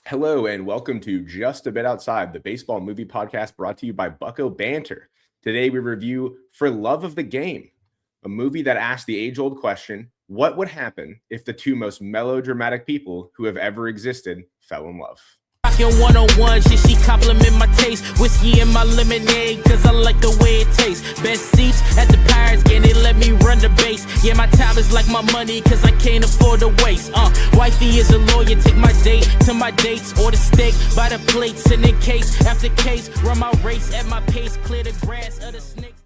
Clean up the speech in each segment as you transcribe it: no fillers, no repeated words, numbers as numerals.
Hello and welcome to Just a Bit Outside, the baseball movie podcast brought to you by Bucko Banter. Today we review For Love of the Game, a movie that asks the age-old question, what would happen if the two most melodramatic people who have ever existed fell in love? Rockin' 101, she compliment my taste. Whiskey in my lemonade, cause I like the way it tastes. Best seats at the Pirates game, they let me run the base. Yeah, my time is like my money, cause I can't afford to waste. Wifey is a lawyer, take my date to my dates. Or the steak by the plates, and in case after case, run my race at my pace, clear the grass of the snakes.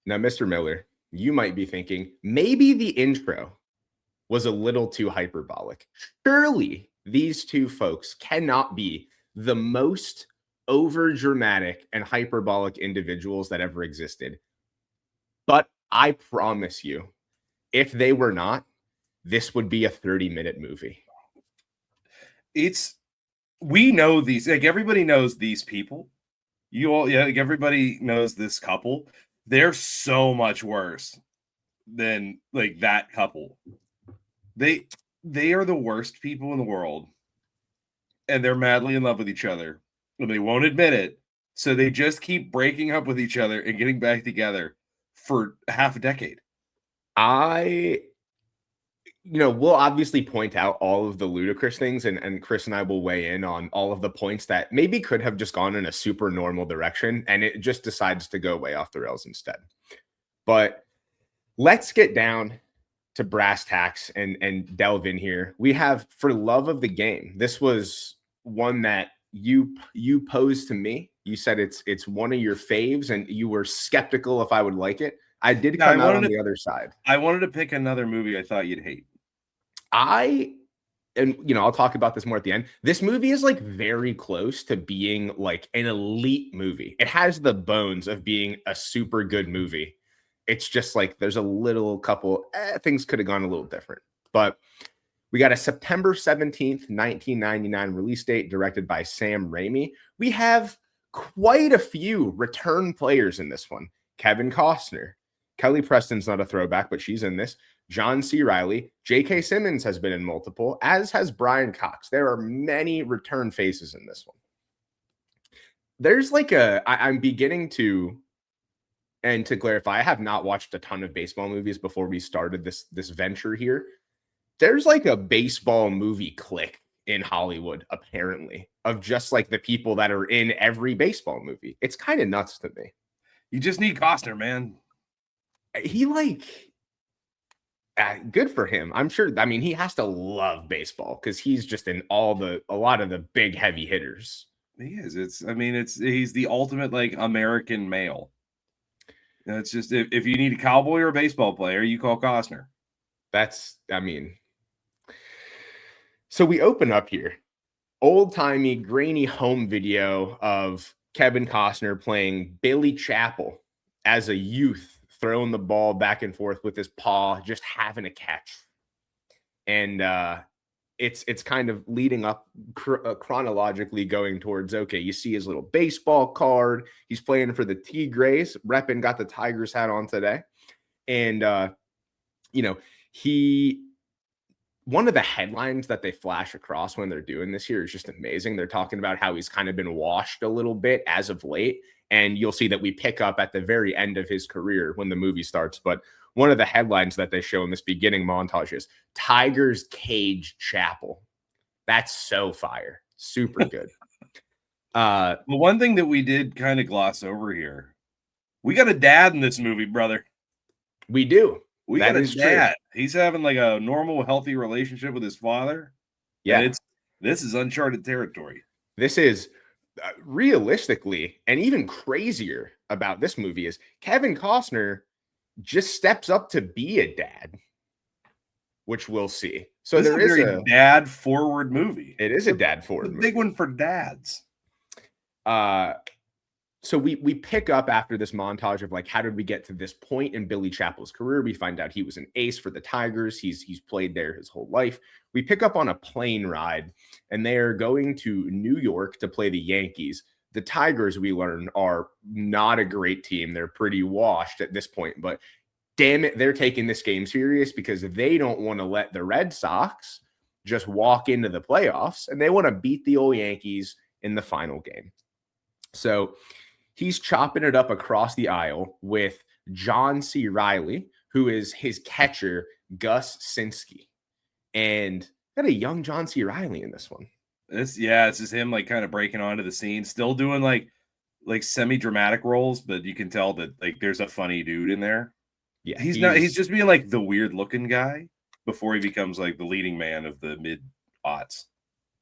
Now, Mr. Miller, you might be thinking, maybe the intro was a little too hyperbolic. Surely these two folks cannot be the most over-dramatic and hyperbolic individuals that ever existed. But I promise you, if they were not, this would be a 30-minute movie. We know these, like everybody knows these people. Like everybody knows this couple. They're so much worse than like that couple. They are the worst people in the world, and they're madly in love with each other, and they won't admit it. So they just keep breaking up with each other and getting back together for half a decade. We'll obviously point out all of the ludicrous things, and Chris and I will weigh in on all of the points that maybe could have just gone in a super normal direction, and it just decides to go way off the rails instead. But let's get down to brass tacks and delve in here. We have For Love of the Game. This was one that you posed to me. You said it's one of your faves, and you were skeptical if I would like it. I did come out on the other side. I wanted to pick another movie I thought you'd hate. I'll talk about this more at the end. This movie is like very close to being like an elite movie. It has the bones of being a super good movie. It's just like there's a little couple things could have gone a little different. But we got a September 17th, 1999 release date, directed by Sam Raimi. We have quite a few return players in this one. Kevin Costner. Kelly Preston's not a throwback, but she's in this. John C. Reilly. J.K. Simmons has been in multiple, as has Brian Cox. There are many return faces in this one. There's like I'm beginning to... And to clarify, I have not watched a ton of baseball movies before we started this venture here. There's like a baseball movie clique in Hollywood, apparently, of just like the people that are in every baseball movie. It's kind of nuts to me. You just need Costner, man. He good for him. I'm sure. I mean, he has to love baseball because he's just in a lot of the big heavy hitters. He is. He's the ultimate like American male. It's just if you need a cowboy or a baseball player, you call Costner. So we open up here, old-timey, grainy home video of Kevin Costner playing Billy Chapel as a youth, throwing the ball back and forth with his paw, just having a catch. And it's kind of leading up chronologically going towards, okay, you see his little baseball card. He's playing for the Tigres, repping, got the Tigers hat on today. And, one of the headlines that they flash across when they're doing this here is just amazing. They're talking about how he's kind of been washed a little bit as of late. And you'll see that we pick up at the very end of his career when the movie starts. But one of the headlines that they show in this beginning montage is Tigers Cage Chapel. That's so fire. Super good. Well, one thing that we did kind of gloss over here, we got a dad in this movie, brother. We do. We got a dad. True. He's having like a normal, healthy relationship with his father. Yeah. This is uncharted territory. This is realistically, and even crazier about this movie is Kevin Costner just steps up to be a dad, which we'll see. So there is a dad forward movie. It is a dad forward movie. Big one for dads. So we pick up after this montage of like, how did we get to this point in Billy Chapel's career? We find out he was an ace for the Tigers. He's played there his whole life. We pick up on a plane ride, and they are going to New York to play the Yankees. The Tigers, we learn, are not a great team. They're pretty washed at this point, but damn it, they're taking this game serious because they don't want to let the Red Sox, just walk into the playoffs, and they want to beat the old Yankees in the final game. So he's chopping it up across the aisle with John C. Riley, who is his catcher, Gus Sinski. And got a young John C. Riley in this one. It's just him like kind of breaking onto the scene, still doing like semi-dramatic roles, but you can tell that like there's a funny dude in there. Yeah, he's just being like the weird looking guy before he becomes like the leading man of the mid-aughts.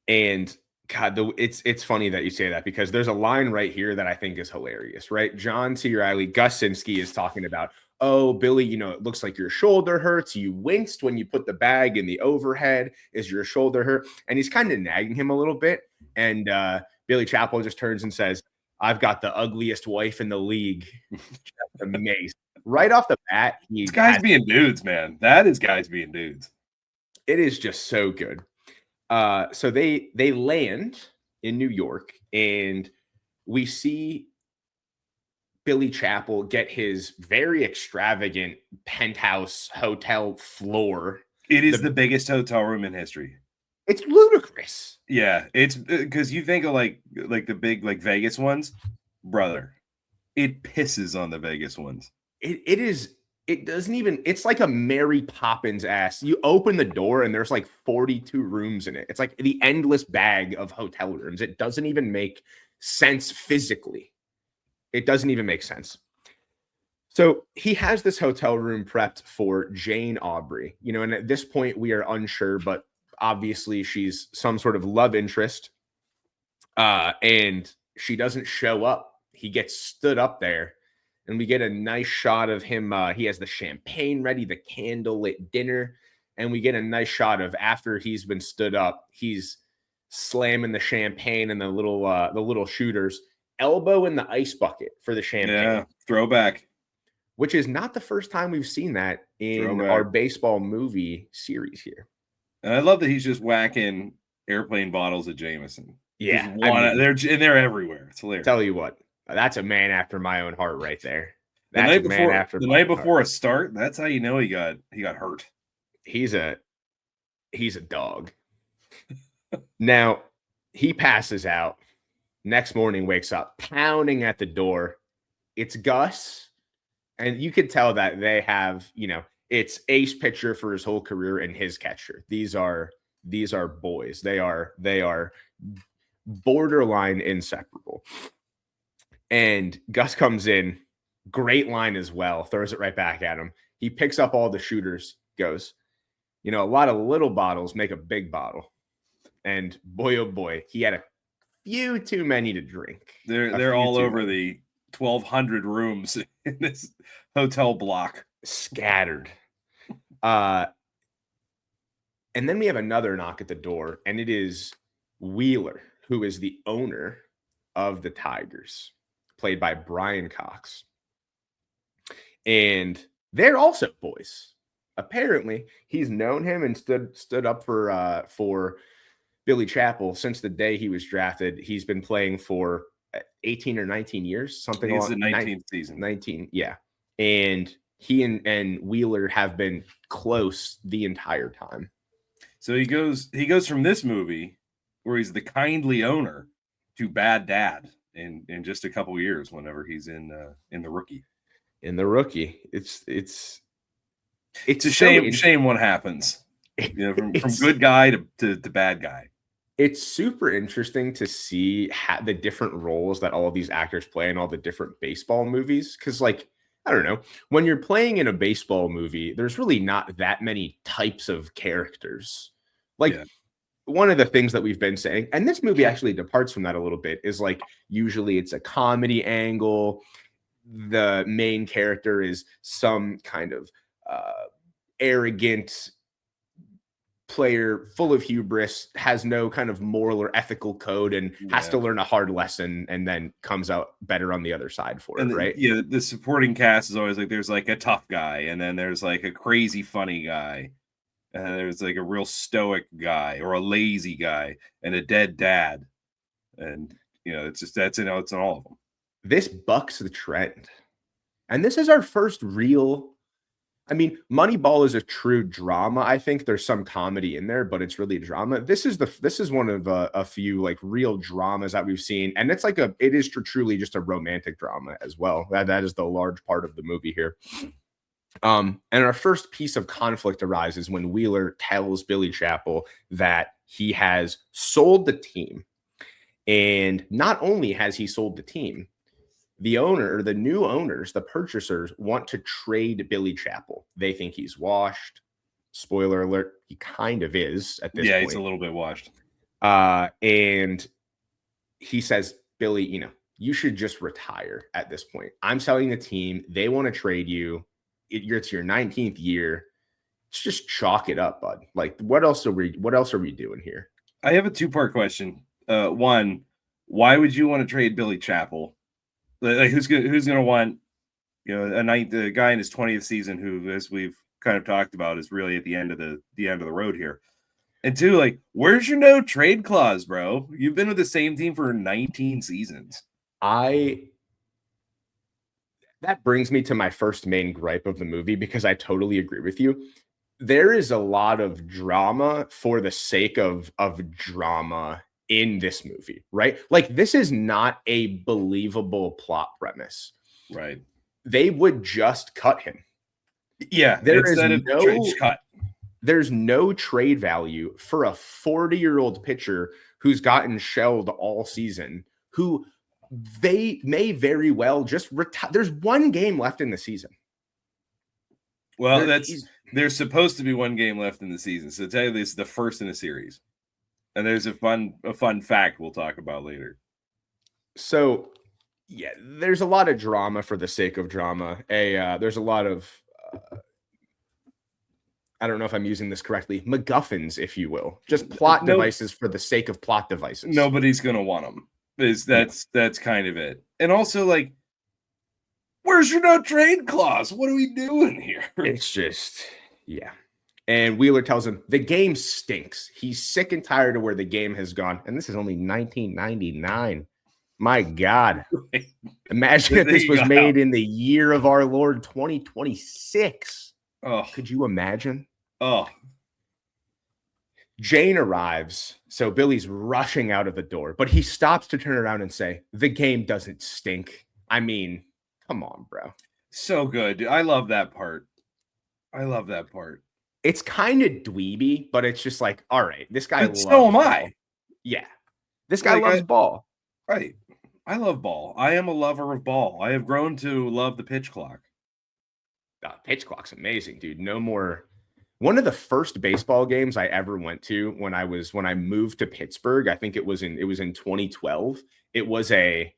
And God, it's funny that you say that, because there's a line right here that I think is hilarious, right? John C. Riley, Gus Sinski is talking about, oh, Billy, it looks like your shoulder hurts. You winced when you put the bag in the overhead. Is your shoulder hurt? And he's kind of nagging him a little bit. And Billy Chapel just turns and says, I've got the ugliest wife in the league. Amazing. Right off the bat, it's guys being dudes, man. That is guys being dudes. It is just so good. So they land in New York, and we see Billy Chapel get his very extravagant penthouse hotel floor. It is the biggest hotel room in history. It's ludicrous. Yeah, it's because you think of like the big like Vegas ones, brother. It pisses on the Vegas ones. It is. It doesn't even. It's like a Mary Poppins ass. You open the door and there's like 42 rooms in it. It's like the endless bag of hotel rooms. It doesn't even make sense physically. It doesn't even make sense. So he has this hotel room prepped for Jane Aubrey, and at this point we are unsure, but obviously she's some sort of love interest. And she doesn't show up. He gets stood up there, and we get a nice shot of him. He has the champagne ready, the candlelit dinner, and we get a nice shot of after he's been stood up, he's slamming the champagne and the little shooters, elbow in the ice bucket for the champagne. Yeah, throwback. Which is not the first time we've seen that in our baseball movie series here. And I love that he's just whacking airplane bottles at Jameson. Yeah, they're everywhere. It's hilarious. Tell you what, that's a man after my own heart right there. The night before a start, that's how you know he got hurt. He's a dog. Now he passes out. Next morning, wakes up pounding at the door. It's Gus, and you could tell that they have, it's ace pitcher for his whole career and his catcher. These are boys. They are borderline inseparable. And Gus comes in, great line as well, throws it right back at him. He picks up all the shooters, goes, a lot of little bottles make a big bottle. And boy, oh boy, he had a few too many to drink. They're all over the 1,200 rooms in this hotel block. Scattered. And then we have another knock at the door, and it is Wheeler, who is the owner of the Tigers, played by Brian Cox. And they're also boys. Apparently, he's known him and stood up for Billy Chapel since the day he was drafted. He's been playing for 18 or 19 years, something like the 19th season. 19, yeah. And he and Wheeler have been close the entire time. So he goes from this movie where he's the kindly owner to bad dad in just a couple years whenever he's in the Rookie. In the Rookie. It's a shame what happens. From good guy to bad guy. It's super interesting to see the different roles that all of these actors play in all the different baseball movies. Because, I don't know, when you're playing in a baseball movie, there's really not that many types of characters. One of the things that we've been saying, and this movie actually departs from that a little bit, is usually it's a comedy angle. The main character is some kind of arrogant player full of hubris, has no kind of moral or ethical code, and has to learn a hard lesson, and then comes out better on the other side for it, right? Yeah, the supporting cast is always there's a tough guy, and then there's a crazy funny guy, and then there's a real stoic guy or a lazy guy and a dead dad, and it's in all of them. This bucks the trend, and this is our first real I mean, Moneyball is a true drama. I think there's some comedy in there, but it's really a drama. This is one of a few like real dramas that we've seen, and it's like it is truly just a romantic drama as well. That is the large part of the movie here. And our first piece of conflict arises when Wheeler tells Billy Chapel that he has sold the team, and not only has he sold the team, the new owners, the purchasers want to trade Billy Chapel. They think he's washed. Spoiler alert, he kind of is at this point. Yeah, he's a little bit washed. And he says, Billy, you should just retire at this point. I'm selling the team. They want to trade you. It's your 19th year. Let's just chalk it up, bud. Like, what else are we doing here? I have a two-part question. One, why would you want to trade Billy Chapel? Like who's gonna want a guy in his 20th season who, as we've kind of talked about, is really at the end of the road here. And two, like, where's your no trade clause, bro? You've been with the same team for 19 seasons. That brings me to my first main gripe of the movie, because I totally agree with you. There is a lot of drama for the sake of drama in this movie, right? Like, this is not a believable plot premise. Right. They would just cut him. Yeah. There's no trade value for a 40-year-old pitcher who's gotten shelled all season, who they may very well just retire. There's one game left in the season. Well, there's supposed to be one game left in the season. So tell you this is the first in the series. And there's a fun fact we'll talk about later. So, yeah, there's a lot of drama for the sake of drama. There's a lot of I don't know if I'm using this correctly, MacGuffins, if you will, just plot devices for the sake of plot devices. Nobody's gonna want them. That's kind of it. And also, like, where's your no trade clause? What are we doing here? It's just, yeah. And Wheeler tells him the game stinks. He's sick and tired of where the game has gone. And this is only 1999. My God. Imagine if this was made in the year of our Lord 2026. Oh, could you imagine? Oh. Jane arrives. So Billy's rushing out of the door, but he stops to turn around and say, the game doesn't stink. I mean, come on, bro. So good. I love that part. It's kind of dweeby, but it's just like, all right, this guy loves so am ball. I. Yeah. This guy loves ball. Right. I love ball. I am a lover of ball. I have grown to love the pitch clock. Pitch clock's amazing, dude. No more. One of the first baseball games I ever went to when I moved to Pittsburgh, I think it was in 2012. It was a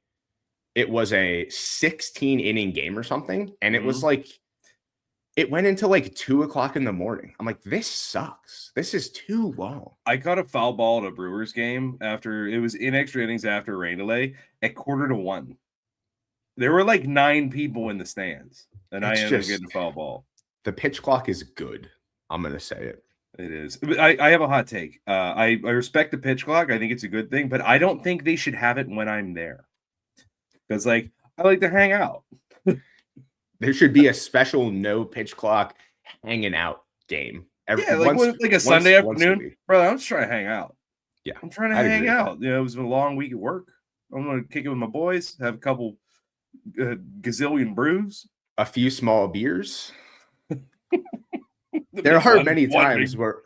16 inning game or something. And it was like, it went into like 2:00 in the morning. I'm like, this sucks. This is too long. I caught a foul ball at a Brewers game after it was in extra innings after a rain delay at 1:45. There were like 9 people in the stands, and I ended up getting a foul ball. The pitch clock is good. I'm going to say it. It is. I have a hot take. I respect the pitch clock. I think it's a good thing, but I don't think they should have it when I'm there. Because, like, I like to hang out. There should be a special no pitch clock hanging out game. Like a Sunday afternoon. Brother, I'm just trying to hang out. Yeah. I'm trying to hang out. It was a long week at work. I'm going to kick it with my boys, have a couple gazillion brews. A few small beers. There are many times where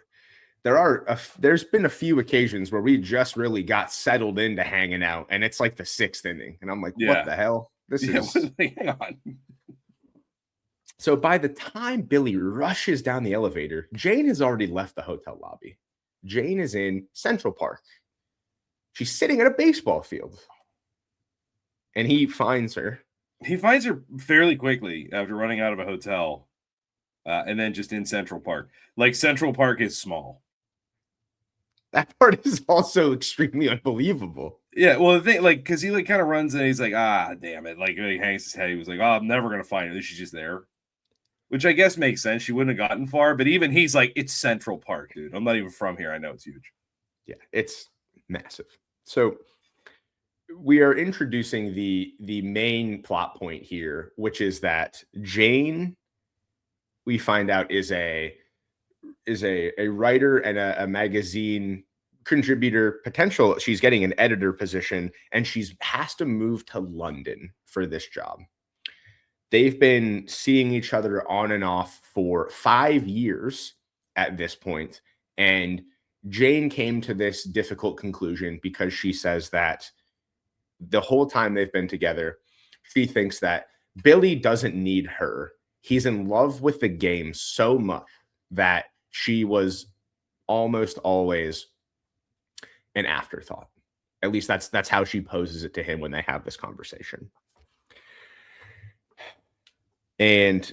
there's been a few occasions where we just really got settled into hanging out, and it's like the 6th inning. And I'm like, what the hell? This is... Hang on. So by the time Billy rushes down the elevator, Jane has already left the hotel lobby. Jane is in Central Park. She's sitting at a baseball field. And he finds her. He finds her fairly quickly after running out of a hotel. And then just in Central Park. Like, Central Park is small. That part is also extremely unbelievable. Yeah, well, the thing, like, because he like kind of runs and he's like, damn it. Like, he hangs his head. He was like, I'm never going to find her. She's just there. Which I guess makes sense. She wouldn't have gotten far. But even he's like, it's Central Park, dude. I'm not even from here. I know it's huge. Yeah, it's massive. So we are introducing the main plot point here, which is that Jane we find out is a writer and a magazine contributor potential. She's getting an editor position, and she's has to move to London for this job. They've been seeing each other on and off for 5 years at this point, and Jane came to this difficult conclusion because she says that the whole time they've been together, she thinks that Billy doesn't need her. He's in love with the game so much that she was almost always an afterthought. At least that's how she poses it to him when they have this conversation. And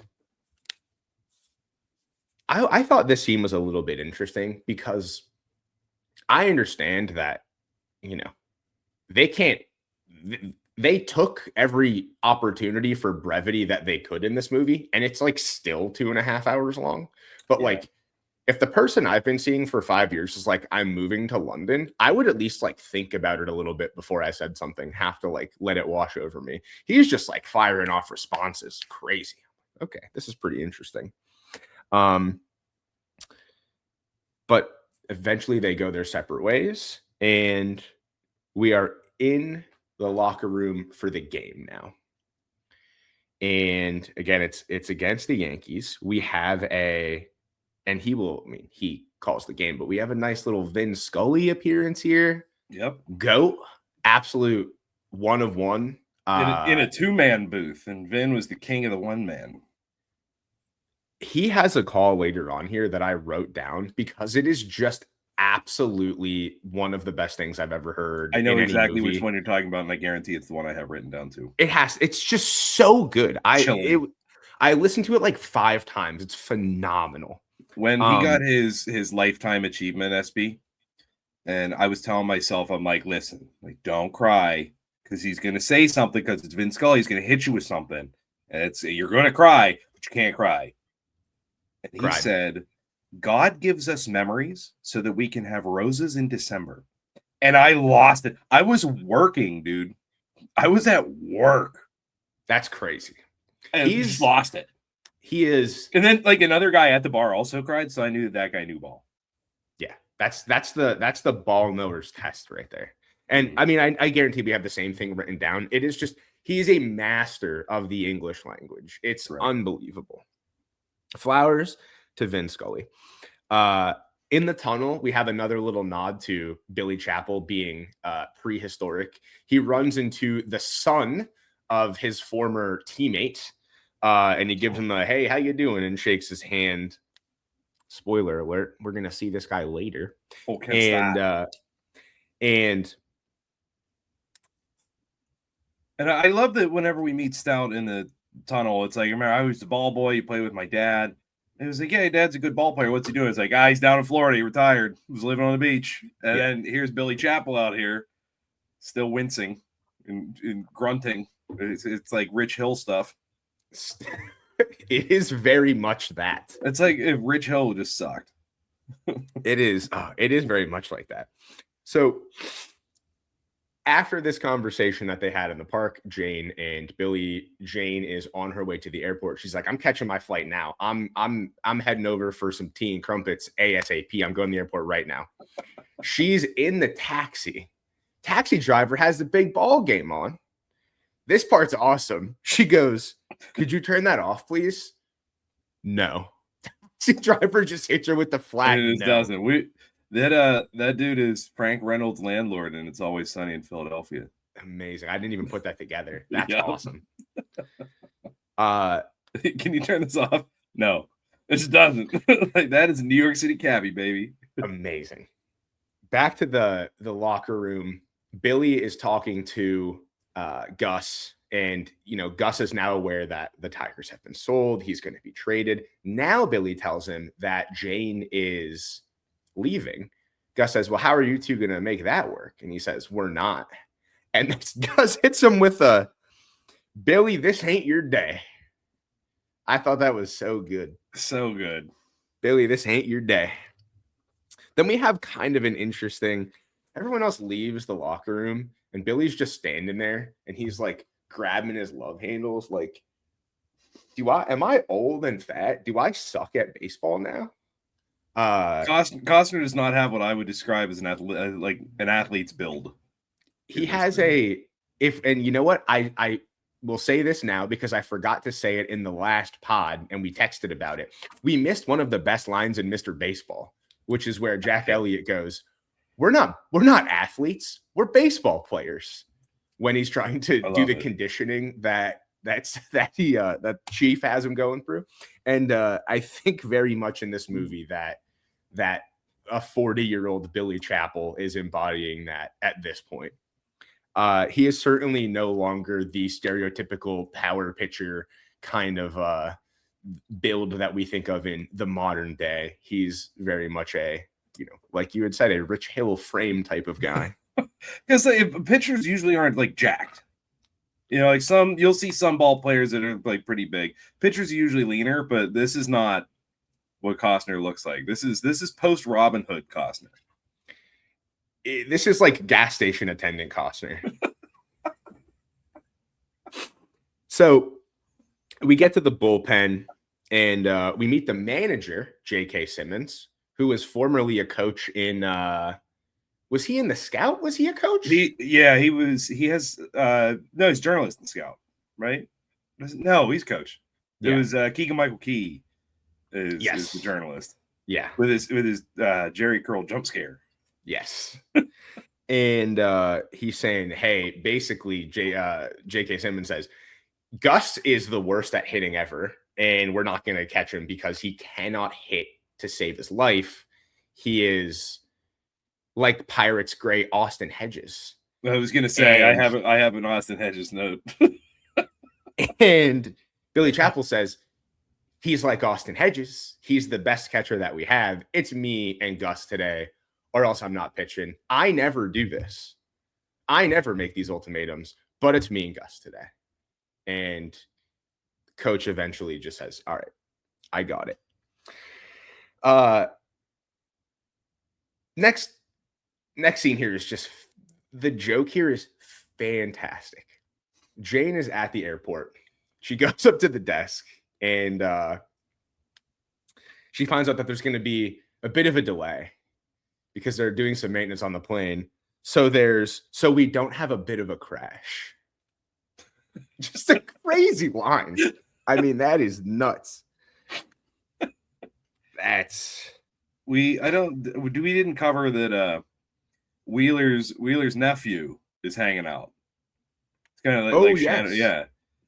I thought this scene was a little bit interesting because I understand that, you know, they took every opportunity for brevity that they could in this movie, and it's like still 2.5 hours long. But like, if the person I've been seeing for 5 years is like, I'm moving to London, I would at least like think about it a little bit before I said something, have to like let it wash over me. He's just like firing off responses. Crazy. Okay, this is pretty interesting. But eventually they go their separate ways, and we are in the locker room for the game now. And again, it's against the Yankees. We have and he calls the game, but we have a nice little Vin Scully appearance here. Yep. GOAT, absolute one of one. In a 2-man booth, and Vin was the king of the 1-man. He has a call later on here that I wrote down because it is just absolutely one of the best things I've ever heard. I know exactly which one you're talking about, and I guarantee it's the one I have written down too. It's just so good. I listened to it like 5 times. It's phenomenal. When he got his lifetime achievement SB, and I was telling myself, I'm like, listen, like, don't cry, because he's gonna say something, because it's Vin Scully, he's gonna hit you with something, and you're gonna cry, but you can't cry. And he said, God gives us memories so that we can have roses in December. And I lost it. I was working, dude. I was at work. That's crazy. And he's lost it. He is. And then like another guy at the bar also cried, so I knew that guy knew ball. Yeah, that's the ball knowers test right there. And I mean, I guarantee we have the same thing written down. It is just, he's a master of the English language. It's unbelievable. Flowers to Vin Scully. In the tunnel, we have another little nod to Billy Chapel being prehistoric. He runs into the son of his former teammate, and he gives him a, hey, how you doing? And shakes his hand. Spoiler alert, we're going to see this guy later. And I love that whenever we meet Stout in the tunnel, it's like, remember, I was the ball boy, you play with my dad. It was like, yeah, Dad's a good ball player. What's he doing? It's like, he's down in Florida. He retired. He was living on the beach. And then here's Billy Chapel out here, still wincing and grunting. It's like Rich Hill stuff. It is very much that. It's like if Rich Hill just sucked. It is very much like that. So after this conversation that they had in the park, Jane is on her way to the airport. She's like, I'm catching my flight now. I'm heading over for some tea and crumpets ASAP. I'm going to the airport right now. She's in the taxi. Taxi driver has the big ball game on. This part's awesome. She goes, could you turn that off, please? No. Taxi driver just hits her with the flat. It no. Doesn't. That dude is Frank Reynolds' landlord, and It's Always Sunny in Philadelphia. Amazing. I didn't even put that together. That's awesome. Can you turn this off? No, it just doesn't. Like, that is New York City cabbie, baby. Amazing. Back to the locker room. Billy is talking to Gus, and Gus is now aware that the Tigers have been sold. He's going to be traded. Now Billy tells him that Jane is leaving. Gus says, well, how are you two going to make that work? And he says, we're not. And Gus hits him with a, Billy, this ain't your day. I thought that was so good. So good. Billy, this ain't your day. Then we have kind of an interesting, everyone else leaves the locker room and Billy's just standing there and he's like grabbing his love handles. Like, am I old and fat? Do I suck at baseball now? Costner does not have what I would describe as an athlete, like an athlete's build. He has and you know what? I will say this now because I forgot to say it in the last pod and we texted about it. We missed one of the best lines in Mr. Baseball, which is where Jack Elliott goes, we're not athletes, we're baseball players. When he's trying to do the conditioning that Chief has him going through. And I think very much in this movie that a 40-year-old Billy Chapel is embodying that at this point. He is certainly no longer the stereotypical power pitcher kind of build that we think of in the modern day. He's very much a, like you had said, a Rich Hill frame type of guy. Because pitchers usually aren't like jacked. Like you'll see some ball players that are like pretty big. Pitchers are usually leaner, but this is not what Costner looks like. This is post Robin Hood Costner. This is like gas station attendant Costner. So we get to the bullpen and we meet the manager, J.K. Simmons, who was formerly a coach in was he in the Scout? Was he a coach? He was. He has no, he's journalist in Scout, right? No, he's coach. It was Keegan-Michael Key is the journalist. Yeah. With his Jerry Curl jump scare. Yes. And he's saying, hey, basically J.K. Simmons says, Gus is the worst at hitting ever, and we're not going to catch him because he cannot hit to save his life. He is like Pirates great Austin Hedges. I was going to say, I have an Austin Hedges note. And Billy Chapel says, he's like Austin Hedges. He's the best catcher that we have. It's me and Gus today, or else I'm not pitching. I never do this. I never make these ultimatums, but it's me and Gus today. And coach eventually just says, all right, I got it. Next scene here is just, the joke here is fantastic. Jane is at the airport. She goes up to the desk and she finds out that there's going to be a bit of a delay because they're doing some maintenance on the plane. So we don't have a bit of a crash. Just a crazy line. I mean, that is nuts. We didn't cover that Wheeler's nephew is hanging out. It's kind of like yes. Yeah.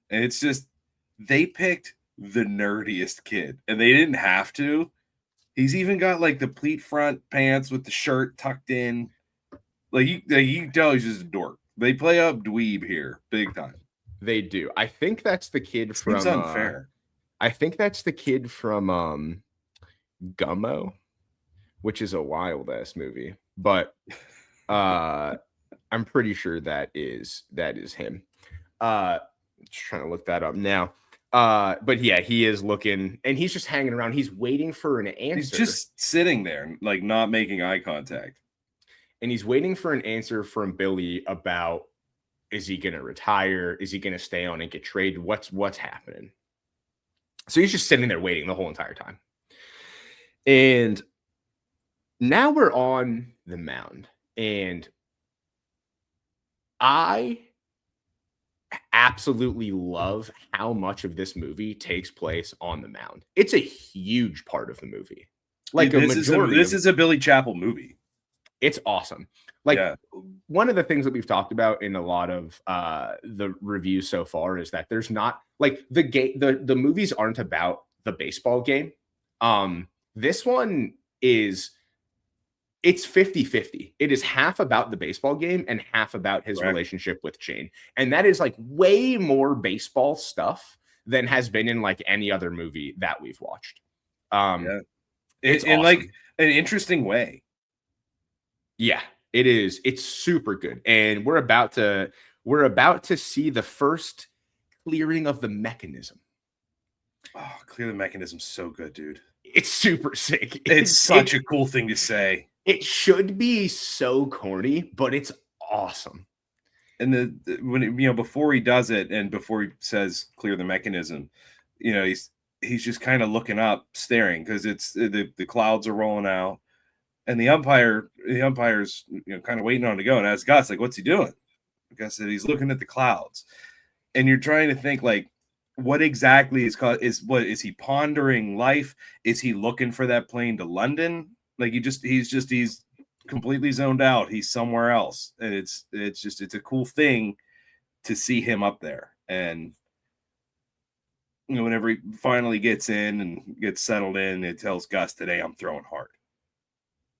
And it's just, they picked the nerdiest kid and they didn't have to. He's even got like the pleat front pants with the shirt tucked in. Like you can tell he's just a dork. They play up dweeb here big time. They do. I think that's the kid from unfair. I think that's the kid from Gummo, which is a wild ass movie, but I'm pretty sure that is him. Just trying to look that up now. But yeah, he is looking and he's just hanging around. He's waiting for an answer. He's just sitting there, like not making eye contact. And he's waiting for an answer from Billy about, is he going to retire? Is he going to stay on and get traded? What's happening? So he's just sitting there waiting the whole entire time. And now we're on the mound. And I absolutely love how much of this movie takes place on the mound. It's a huge part of the movie. Like this is a Billy Chapel movie. It's awesome. Like one of the things that we've talked about in a lot of the reviews so far is that there's not like the movies aren't about the baseball game. This one it's 50-50. It is half about the baseball game and half about his relationship with Jane. And that is like way more baseball stuff than has been in like any other movie that we've watched. It's in awesome. Like an interesting way. Yeah, it is. It's super good. And we're about to see the first clearing of the mechanism. Oh, clear the mechanism. So good, dude. It's super sick. It's such a cool thing to say. It should be so corny, but it's awesome. And when before he does it and before he says clear the mechanism, he's just kind of looking up, staring, because it's the clouds are rolling out, and the umpire's kind of waiting on it to go, and as Gus like, what's he doing? Like I said, he's looking at the clouds, and you're trying to think like, what exactly is he pondering life? Is he looking for that plane to London? Like he's completely zoned out. He's somewhere else, and it's a cool thing to see him up there. And whenever he finally gets in and gets settled in, it tells Gus, today I'm throwing hard,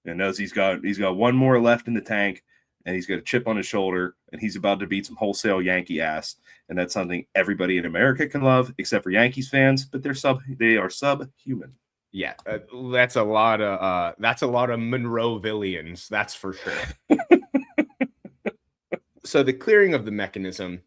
and knows he's got one more left in the tank, and he's got a chip on his shoulder, and he's about to beat some wholesale Yankee ass. And that's something everybody in America can love, except for Yankees fans, but they are subhuman. Yeah, that's a lot of Monroevillians, that's for sure. So the clearing of the mechanism,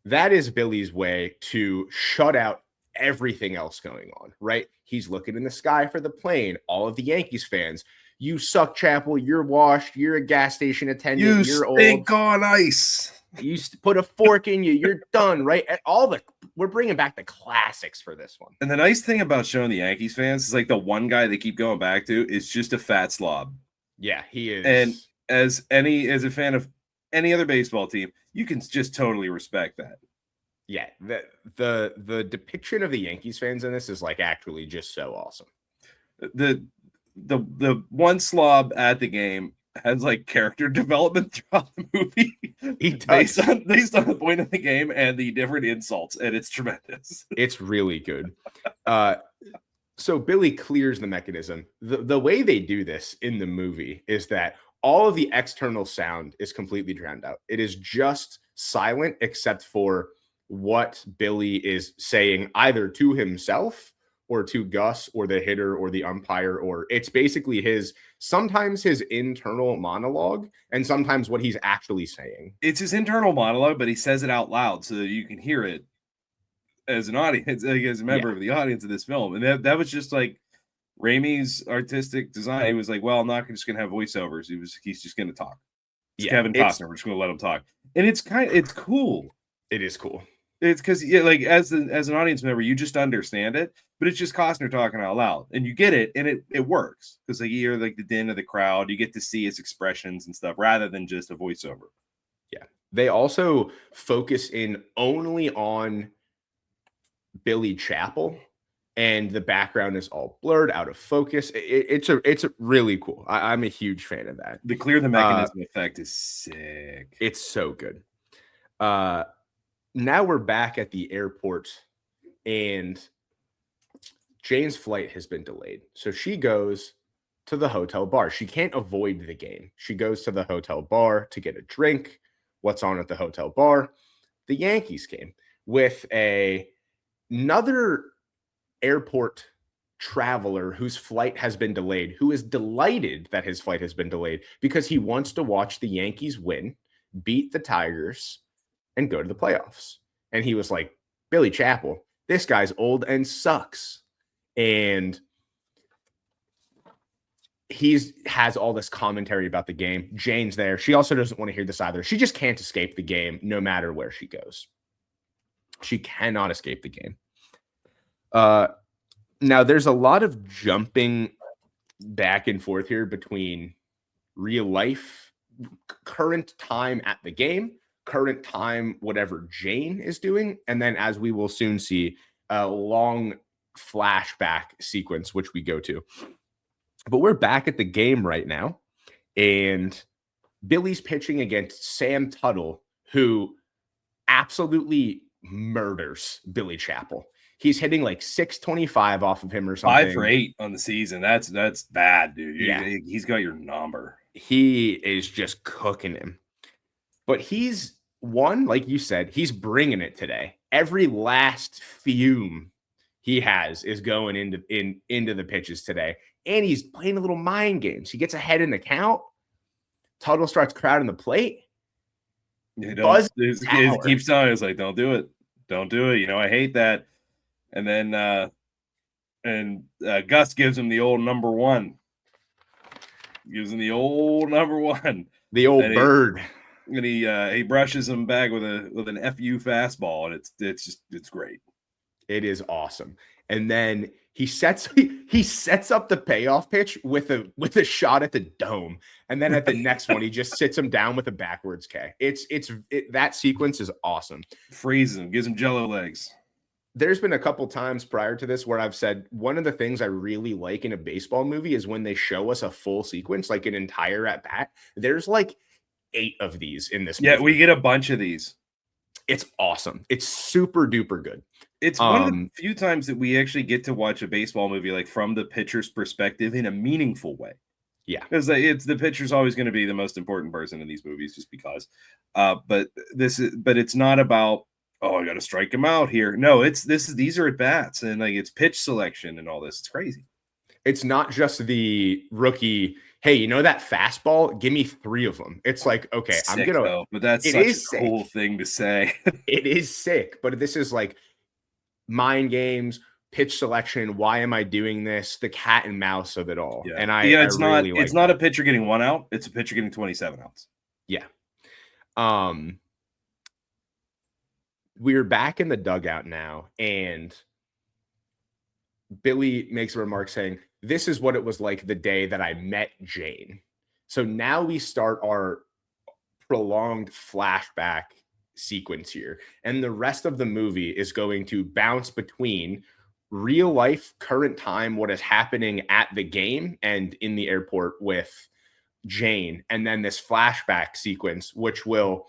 that is Billy's way to shut out everything else going on, right? He's looking in the sky for the plane. All of the Yankees fans, you suck, Chapel. You're washed. You're a gas station attendant. You're stink on ice. You put a fork in you. You're done, right? We're bringing back the classics for this one. And the nice thing about showing the Yankees fans is like the one guy they keep going back to is just a fat slob. Yeah, he is. And as a fan of any other baseball team, you can just totally respect that. Yeah, the depiction of the Yankees fans in this is like actually just so awesome. The one slob at the game has like character development throughout the movie. He does. based on the point of the game and the different insults, and it's tremendous. It's really good. So Billy clears the mechanism. The way they do this in the movie is that all of the external sound is completely drowned out. It is just silent except for what Billy is saying either to himself or to Gus or the hitter or the umpire, or it's basically sometimes his internal monologue and sometimes what he's actually saying. It's his internal monologue, but he says it out loud so that you can hear it as an audience, like as a member of the audience of this film. And that was just like Raimi's artistic design. He was like, well, I'm not just going to have voiceovers. He's just going to talk. It's Kevin Costner. We're just going to let him talk. And it's cool. It is cool. It's because like as an audience member, you just understand it, but it's just Costner talking out loud, and you get it, and it works because like you hear like the din of the crowd, you get to see his expressions and stuff rather than just a voiceover. Yeah, they also focus in only on Billy Chapel, and the background is all blurred, out of focus. It's really cool. I'm a huge fan of that. The clear the mechanism effect is sick. It's so good. Now we're back at the airport, and Jane's flight has been delayed. So she goes to the hotel bar. She can't avoid the game. She goes to the hotel bar to get a drink. What's on at the hotel bar? The Yankees game with another airport traveler whose flight has been delayed, who is delighted that his flight has been delayed because he wants to watch the Yankees win, beat the Tigers, and go to the playoffs. And he was like, Billy Chapel, this guy's old and sucks. And has all this commentary about the game. Jane's there. She also doesn't want to hear this either. She just can't escape the game no matter where she goes. She cannot escape the game. Now, there's a lot of jumping back and forth here between real life, current time at the game, current time, whatever Jane is doing. And then, as we will soon see, a long flashback sequence, which we go to. But we're back at the game right now. And Billy's pitching against Sam Tuttle, who absolutely murders Billy Chapel. He's hitting like 625 off of him or something. 5 for 8 on the season. That's bad, dude. Yeah. He's got your number. He is just cooking him. But he's one, like you said, he's bringing it today. Every last fume he has is going into the pitches today. And he's playing a little mind games. He gets ahead in the count. Tuttle starts crowding the plate. He keeps telling us like, don't do it. Don't do it. You know, I hate that. And then Gus gives him the old number one. Gives him the old number one. The old bird. And he brushes him back with an FU fastball, and it's great. It is awesome. And then he sets up the payoff pitch with a shot at the dome, and then at the next one he just sits him down with a backwards K. That sequence is awesome. Freezes him, gives him jello legs. There's been a couple times prior to this where I've said one of the things I really like in a baseball movie is when they show us a full sequence, like an entire at bat. There's like 8 of these in this movie. Yeah, we get a bunch of these. It's awesome. It's super duper good. It's one of the few times that we actually get to watch a baseball movie like from the pitcher's perspective in a meaningful way. Yeah, because it's the pitcher's always going to be the most important person in these movies, just because. But it's not about, oh, I got to strike him out here. No, these are at bats and like it's pitch selection and all this. It's crazy. It's not just the rookie. Hey, you know that fastball? Give me 3 of them. It's like, okay, Sick, I'm gonna. Though, but that's such a cool thing to say. It is sick, but this is like mind games, pitch selection. Why am I doing this? The cat and mouse of it all. Yeah. And it's really not. It's not a pitcher getting 1 out. It's a pitcher getting 27 outs. Yeah. We're back in the dugout now, and Billy makes a remark saying, "This is what it was like the day that I met Jane." So now we start our prolonged flashback sequence here. And the rest of the movie is going to bounce between real life, current time, what is happening at the game and in the airport with Jane. And then this flashback sequence, which will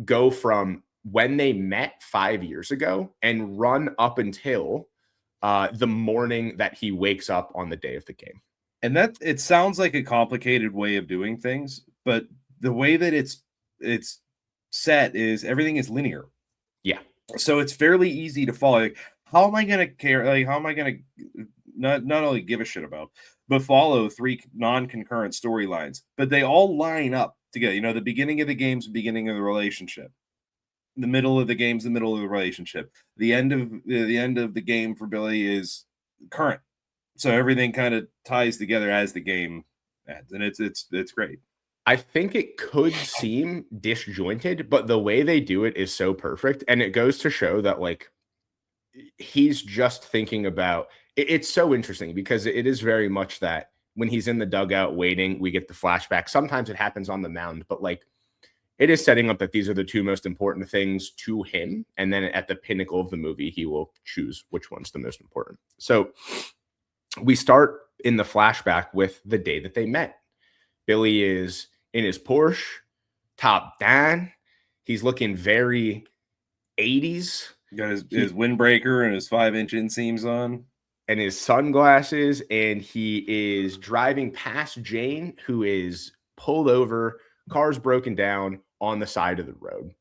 go from when they met 5 years ago and run up until the morning that he wakes up on the day of the game. And that it sounds like a complicated way of doing things, but the way that it's set is everything is linear. Yeah. So it's fairly easy to follow. Like, how am I going to care? Like, how am I going to not only give a shit about, but follow 3 non-concurrent storylines? But they all line up together. You know, the beginning of the game's the beginning of the relationship. The middle of the game's the middle of the relationship. The end of the game for Billy is current. So everything kind of ties together as the game ends, and it's great. I think it could seem disjointed, but the way they do it is so perfect, and it goes to show that like he's just thinking about it. It's so interesting because it is very much that when he's in the dugout waiting, we get the flashback. Sometimes it happens on the mound, but like it is setting up that these are the 2 most important things to him, and then at the pinnacle of the movie, he will choose which one's the most important. So we start in the flashback with the day that they met. Billy is in his Porsche, top down. He's looking very 80s. Got his windbreaker and his 5-inch inseams on. And his sunglasses. And he is driving past Jane, who is pulled over, car's broken down on the side of the road.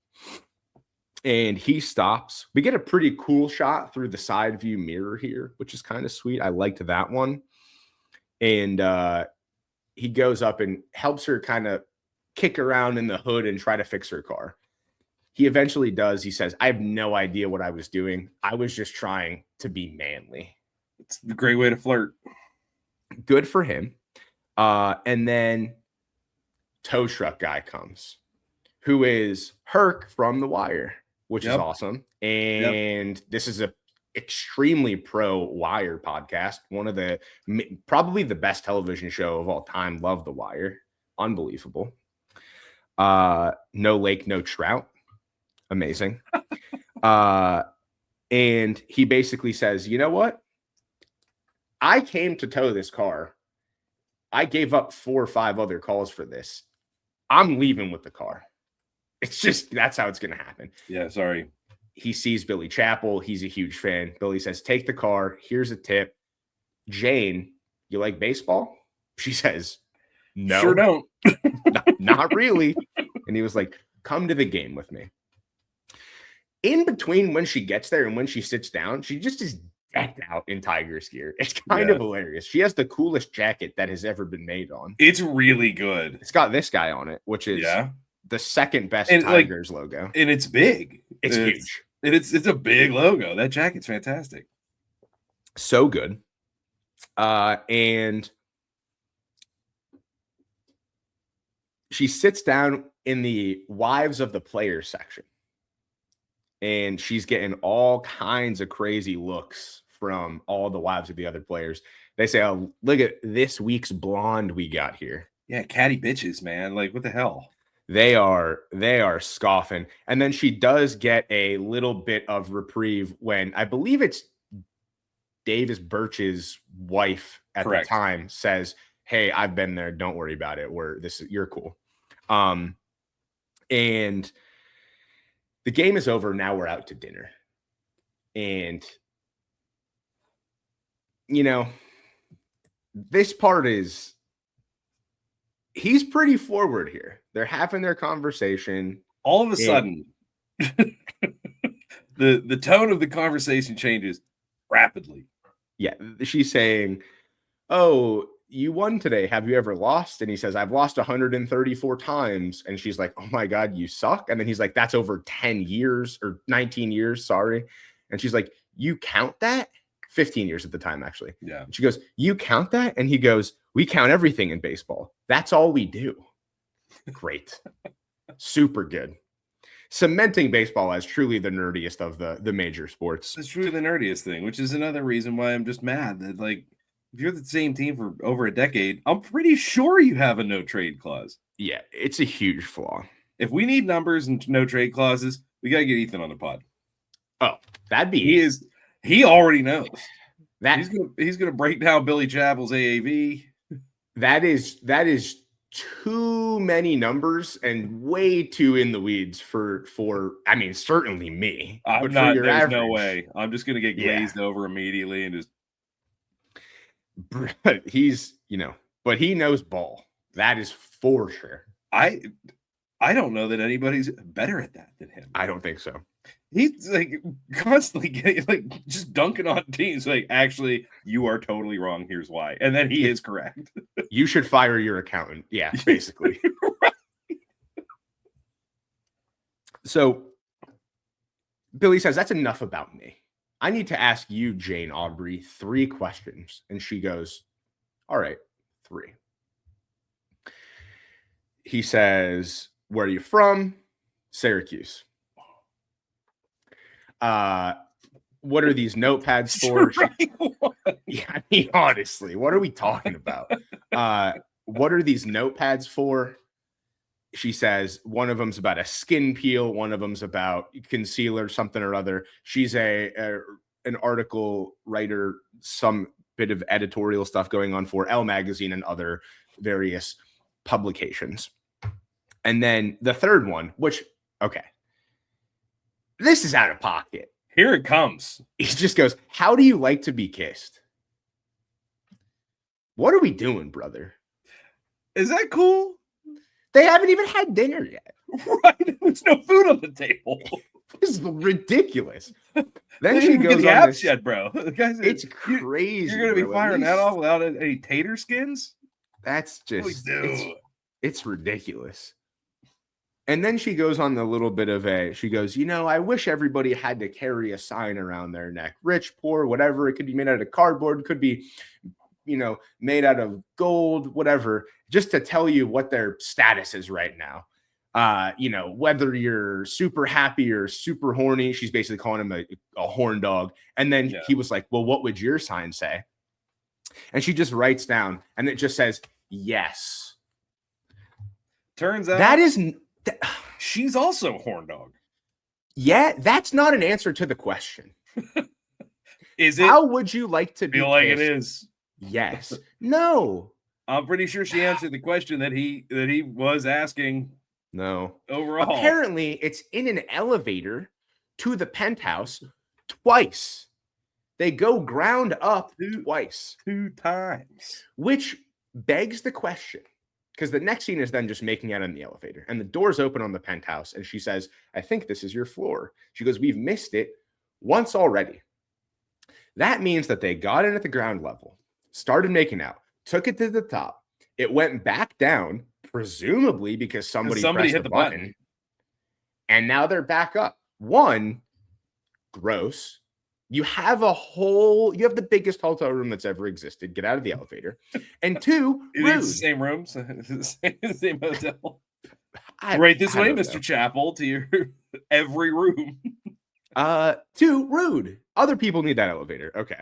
And he stops. We get a pretty cool shot through the side view mirror here, which is kind of sweet. I liked that one. And he goes up and helps her kind of kick around in the hood and try to fix her car. He eventually does. He says, "I have no idea what I was doing. I was just trying to be manly." It's a great way to flirt. Good for him. And then tow truck guy comes, who is Herc from The Wire, which is awesome. And this is a extremely pro Wire podcast. One of the probably the best television show of all time. Love The Wire. Unbelievable. No lake, no trout. Amazing. And he basically says, "You know what? I came to tow this car. I gave up 4 or 5 other calls for this. I'm leaving with the car." It's just, that's how it's going to happen. Yeah, sorry. He sees Billy Chappell. He's a huge fan. Billy says, "Take the car. Here's a tip. Jane, you like baseball?" She says, "No. Sure don't." Not really. And he was like, "Come to the game with me." In between when she gets there and when she sits down, she just is decked out in Tiger's gear. It's kind of hilarious. She has the coolest jacket that has ever been made on. It's really good. It's got this guy on it, which is the second best and Tigers logo. And it's big. It's huge. And it's a big logo. That jacket's fantastic. So good. And she sits down in the wives of the players section. and she's getting all kinds of crazy looks from all the wives of the other players. They say, "Oh, look at this week's blonde we got here." Yeah, catty bitches, man. Like, what the hell? They are scoffing. And then she does get a little bit of reprieve when I believe it's Davis Birch's wife at Correct. the time says, "Hey, I've been there. Don't worry about it. You're cool." And the game is over. Now we're out to dinner. And this part is he's pretty forward here. They're having their conversation. All of a sudden, the tone of the conversation changes rapidly. Yeah, she's saying, "Oh, you won today. Have you ever lost?" And he says, "I've lost 134 times." And she's like, "Oh my God, you suck." And then he's like, "That's over 10 years or 19 years. Sorry." And she's like, "You count that?" 15 years at the time, actually. Yeah. And she goes, "You count that?" And he goes, "We count everything in baseball. That's all we do." Great. Super good. Cementing baseball as truly the nerdiest of the major sports. It's truly the nerdiest thing, which is another reason why I'm just mad that, like, if you're the same team for over a decade, I'm pretty sure you have a no trade clause. Yeah, it's a huge flaw. If we need numbers and no trade clauses, we got to get Ethan on the pod. Oh, that'd be he already knows that he's gonna break down Billy Chappell's AAV. That is too many numbers and way too in the weeds for I mean, certainly me. I'm not. There's no way. I'm just gonna get glazed over immediately and just. He's but he knows ball. That is for sure. I don't know that anybody's better at that than him. I don't think so. He's like constantly getting like just dunking on teams. Like, actually, you are totally wrong. Here's why, and then he is correct. You should fire your accountant. Yeah, basically. Right. So Billy says, "That's enough about me. I need to ask you, Jane Aubrey, 3 questions." And she goes, "All right, 3." He says, "Where are you from?" "Syracuse." "What are these notepads for?" Yeah, I mean, honestly, what are we talking about? "What are these notepads for?" She says, "One of them's about a skin peel. One of them's about concealer, something or other." She's an article writer, some bit of editorial stuff going on for Elle Magazine and other various publications. And then the third one, which, okay, this is out of pocket. Here it comes. He just goes, "How do you like to be kissed?" What are we doing, brother? Is that cool? They haven't even had dinner yet. Right? There's no food on the table. This is ridiculous. Then she goes the on abs this, yet, bro. It's crazy. You're gonna be firing that off without any tater skins? That's just it's ridiculous. And then she goes on the little bit of she goes, "I wish everybody had to carry a sign around their neck. Rich, poor, whatever. It could be made out of cardboard, could be, made out of gold, whatever, just to tell you what their status is right now. Whether you're super happy or super horny." She's basically calling him a horn dog. And then he was like, "Well, what would your sign say?" And she just writes down, and it just says, "Yes." Turns out that is she's also a horn dog. Yeah, that's not an answer to the question. Is it? How would you like to be feel like kissed? It is. Yes. No. I'm pretty sure she answered the question that he was asking. No. Overall. Apparently, it's in an elevator to the penthouse twice. They go ground up twice. 2 times. Which begs the question, because the next scene is then just making out in the elevator, and the doors open on the penthouse, and she says, "I think this is your floor." She goes, "We've missed it once already." That means that they got in at the ground level, started making out, took it to the top. It went back down, presumably because somebody pressed hit the button. And now they're back up. 1, gross. You have the biggest hotel room that's ever existed. Get out of the elevator. And 2, rude. It's the same rooms, the same hotel. Right this way, Mr. Chappell, to your every room. Too rude. Other people need that elevator. Okay.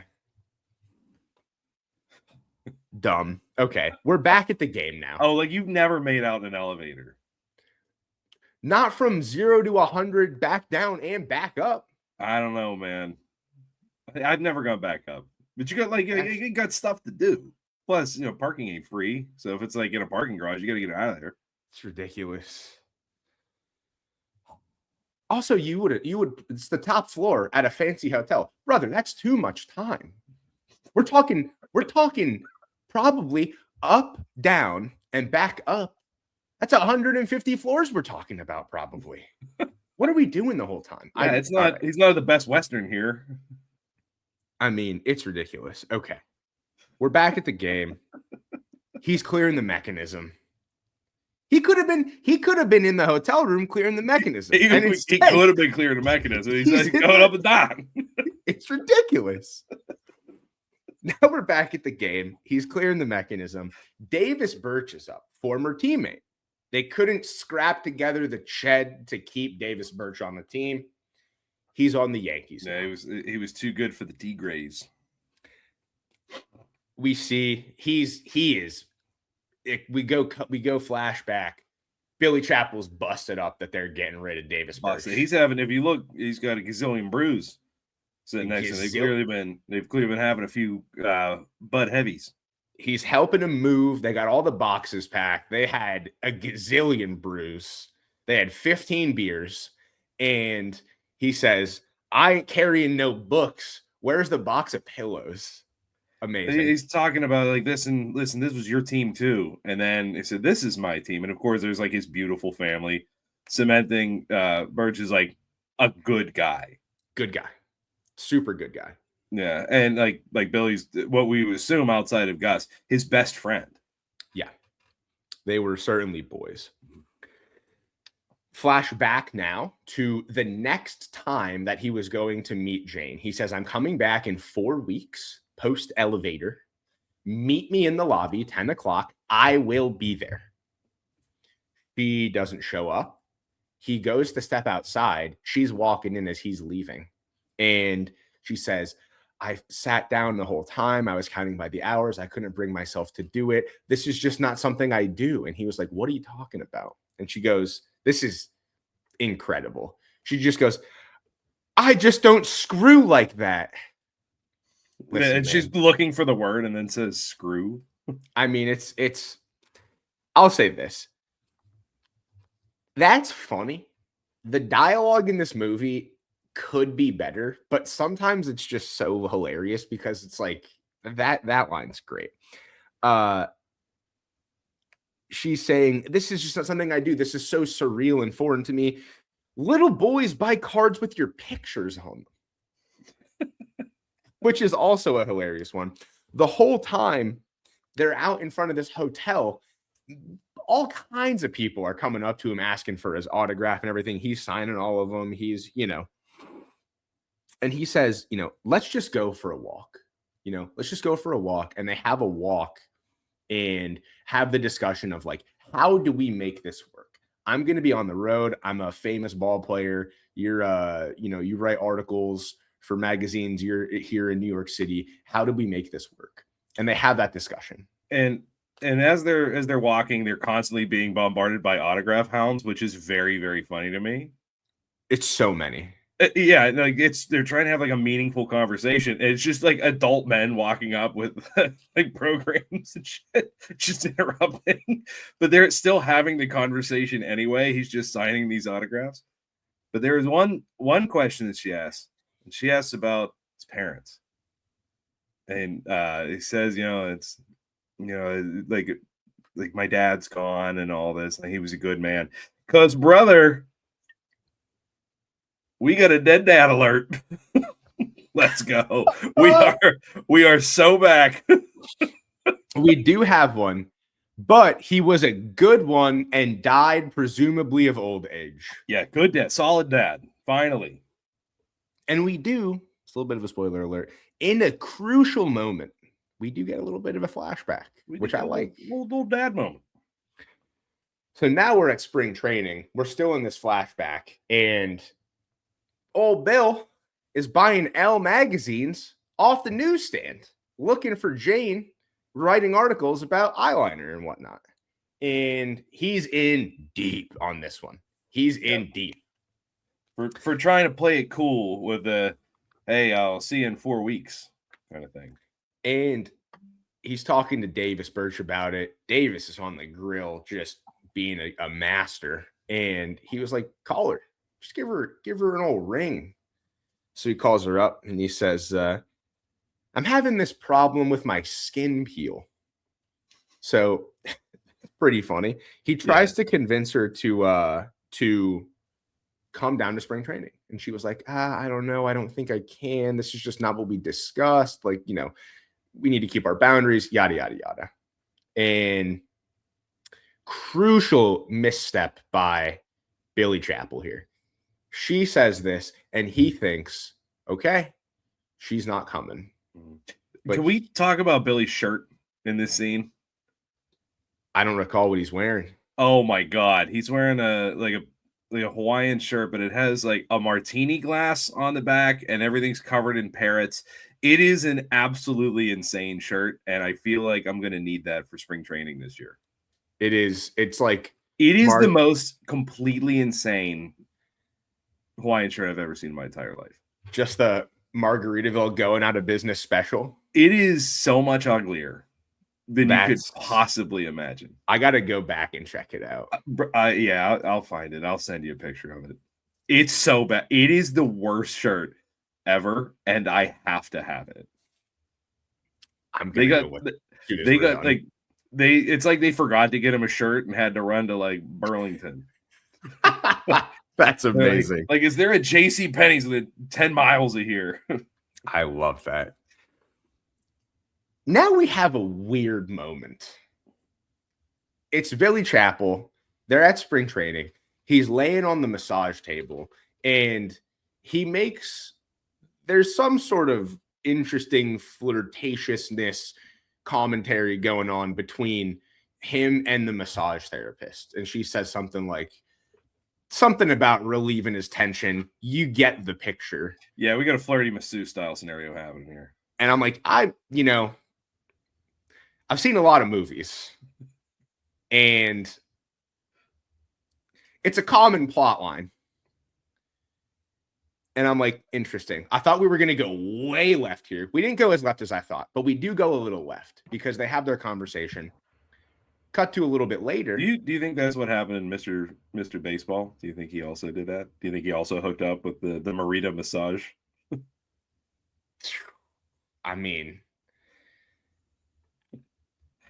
Dumb. Okay. We're back at the game now. Oh, like you've never made out in an elevator. Not from 0 to 100, back down and back up. I don't know, man. I've never gone back up. But you got like you got stuff to do. Plus, parking ain't free. So if it's like in a parking garage, you got to get out of there. It's ridiculous. Also, you would it's the top floor at a fancy hotel. Brother, that's too much time. We're talking probably up, down, and back up. That's 150 floors we're talking about, probably. What are we doing the whole time? Yeah, it's not. He's not the Best Western here. I mean, it's ridiculous. Okay, we're back at the game. He's clearing the mechanism. He could have been in the hotel room clearing the mechanism. He could have been clearing the mechanism. He's going up and down. It's ridiculous. Now we're back at the game. He's clearing the mechanism. Davis Birch is up, former teammate. They couldn't scrap together the ched to keep Davis Birch on the team. He's on the Yankees. Yeah, he was too good for the D-Grays. We see he is. We go flashback. Billy Chappell's busted up that they're getting rid of Davis Birch. He's having, if you look, he's got a gazillion brews sitting next to him. They've clearly been having a few Bud Heavies. He's helping him move. They got all the boxes packed. They had a gazillion brews. They had 15 beers. And he says, I ain't carrying no books. Where's the box of pillows? Amazing. He's talking about like this, and listen, this was your team too. And then he said, this is my team. And of course, there's like his beautiful family cementing Birch is like a good guy. Good guy. Super good guy. Yeah. And like Billy's what we would assume outside of Gus, his best friend. Yeah. They were certainly boys. Flashback now to the next time that he was going to meet Jane. He says, I'm coming back in 4 weeks. Post elevator, meet me in the lobby, 10 o'clock. I will be there. She doesn't show up. He goes to step outside. She's walking in as he's leaving. And she says, I sat down the whole time. I was counting by the hours. I couldn't bring myself to do it. This is just not something I do. And he was like, what are you talking about? And she goes, this is incredible. She just goes, I just don't screw like that. Listen, and she's looking for the word and then says screw. I mean, it's I'll say this. That's funny. The dialogue in this movie could be better, but sometimes it's just so hilarious because it's like that line's great. She's saying, this is just not something I do. This is so surreal and foreign to me. Little boys buy cards with your pictures on them. Which is also a hilarious one. The whole time they're out in front of this hotel, all kinds of people are coming up to him asking for his autograph and everything. He's signing all of them. He's, and he says, let's just go for a walk. Let's just go for a walk. And they have a walk and have the discussion of like, how do we make this work? I'm going to be on the road. I'm a famous ball player. You're, you write articles for magazines. You're here in New York City. How do we make this work? And they have that discussion. And as they're walking, they're constantly being bombarded by autograph hounds, which is very, very funny to me. It's so many. Yeah, like they're trying to have like a meaningful conversation. It's just like adult men walking up with like programs and shit, just interrupting. But they're still having the conversation anyway. He's just signing these autographs. But there is one question that she asks. And she asks about his parents. And he says, it's like my dad's gone and all this, and he was a good man. 'Cause brother, we got a dead dad alert. Let's go. We are so back. We do have one, but he was a good one and died presumably of old age. Yeah, good dad, solid dad. Finally. And we do, it's a little bit of a spoiler alert, in a crucial moment, we do get a little bit of a flashback, which I like. Little dad moment. So now we're at spring training. We're still in this flashback. And old Bill is buying Elle magazines off the newsstand, looking for Jane, writing articles about eyeliner and whatnot. And he's in deep on this one. He's in deep. For trying to play it cool with the, hey, I'll see you in 4 weeks kind of thing. And he's talking to Davis Birch about it. Davis is on the grill just being a master. And he was like, call her. Just give her an old ring. So he calls her up and he says, I'm having this problem with my skin peel. So pretty funny. He tries to convince her to come down to spring training. And she was like, I don't know. I don't think I can. This is just not what we discussed. Like, you know, we need to keep our boundaries, yada, yada, yada. And crucial misstep by Billy Chapel here. She says this and he thinks, okay, she's not coming. But can we talk about Billy's shirt in this scene? I don't recall what he's wearing. Oh my God. He's wearing a Hawaiian shirt, but it has like a martini glass on the back and everything's covered in parrots. It is an absolutely insane shirt. And I feel like I'm going to need that for spring training this year. It is. It's like, it is the most completely insane Hawaiian shirt I've ever seen in my entire life. Just the Margaritaville going out of business special. It is so much uglier than you could possibly imagine. I got to go back and check it out. Yeah, I'll find it. I'll send you a picture of it. It's so bad. It is the worst shirt ever, and I have to have it. It's like they forgot to get him a shirt and had to run to like Burlington. That's amazing. Like, is there a JC Penney's within 10 miles of here? I love that. Now we have a weird moment. It's Billy Chapel. They're at spring training. He's laying on the massage table and there's some sort of interesting flirtatiousness commentary going on between him and the massage therapist. And she says something about relieving his tension. You get the picture. Yeah, we got a flirty masseuse style scenario happening here. And I'm like, I've seen a lot of movies. And it's a common plot line. And I'm like, interesting. I thought we were going to go way left here. We didn't go as left as I thought, but we do go a little left because they have their conversation. Cut to a little bit later. Do you think that's what happened in Mr. Baseball? Do you think he also did that? Do you think he also hooked up with the Marita massage? I mean,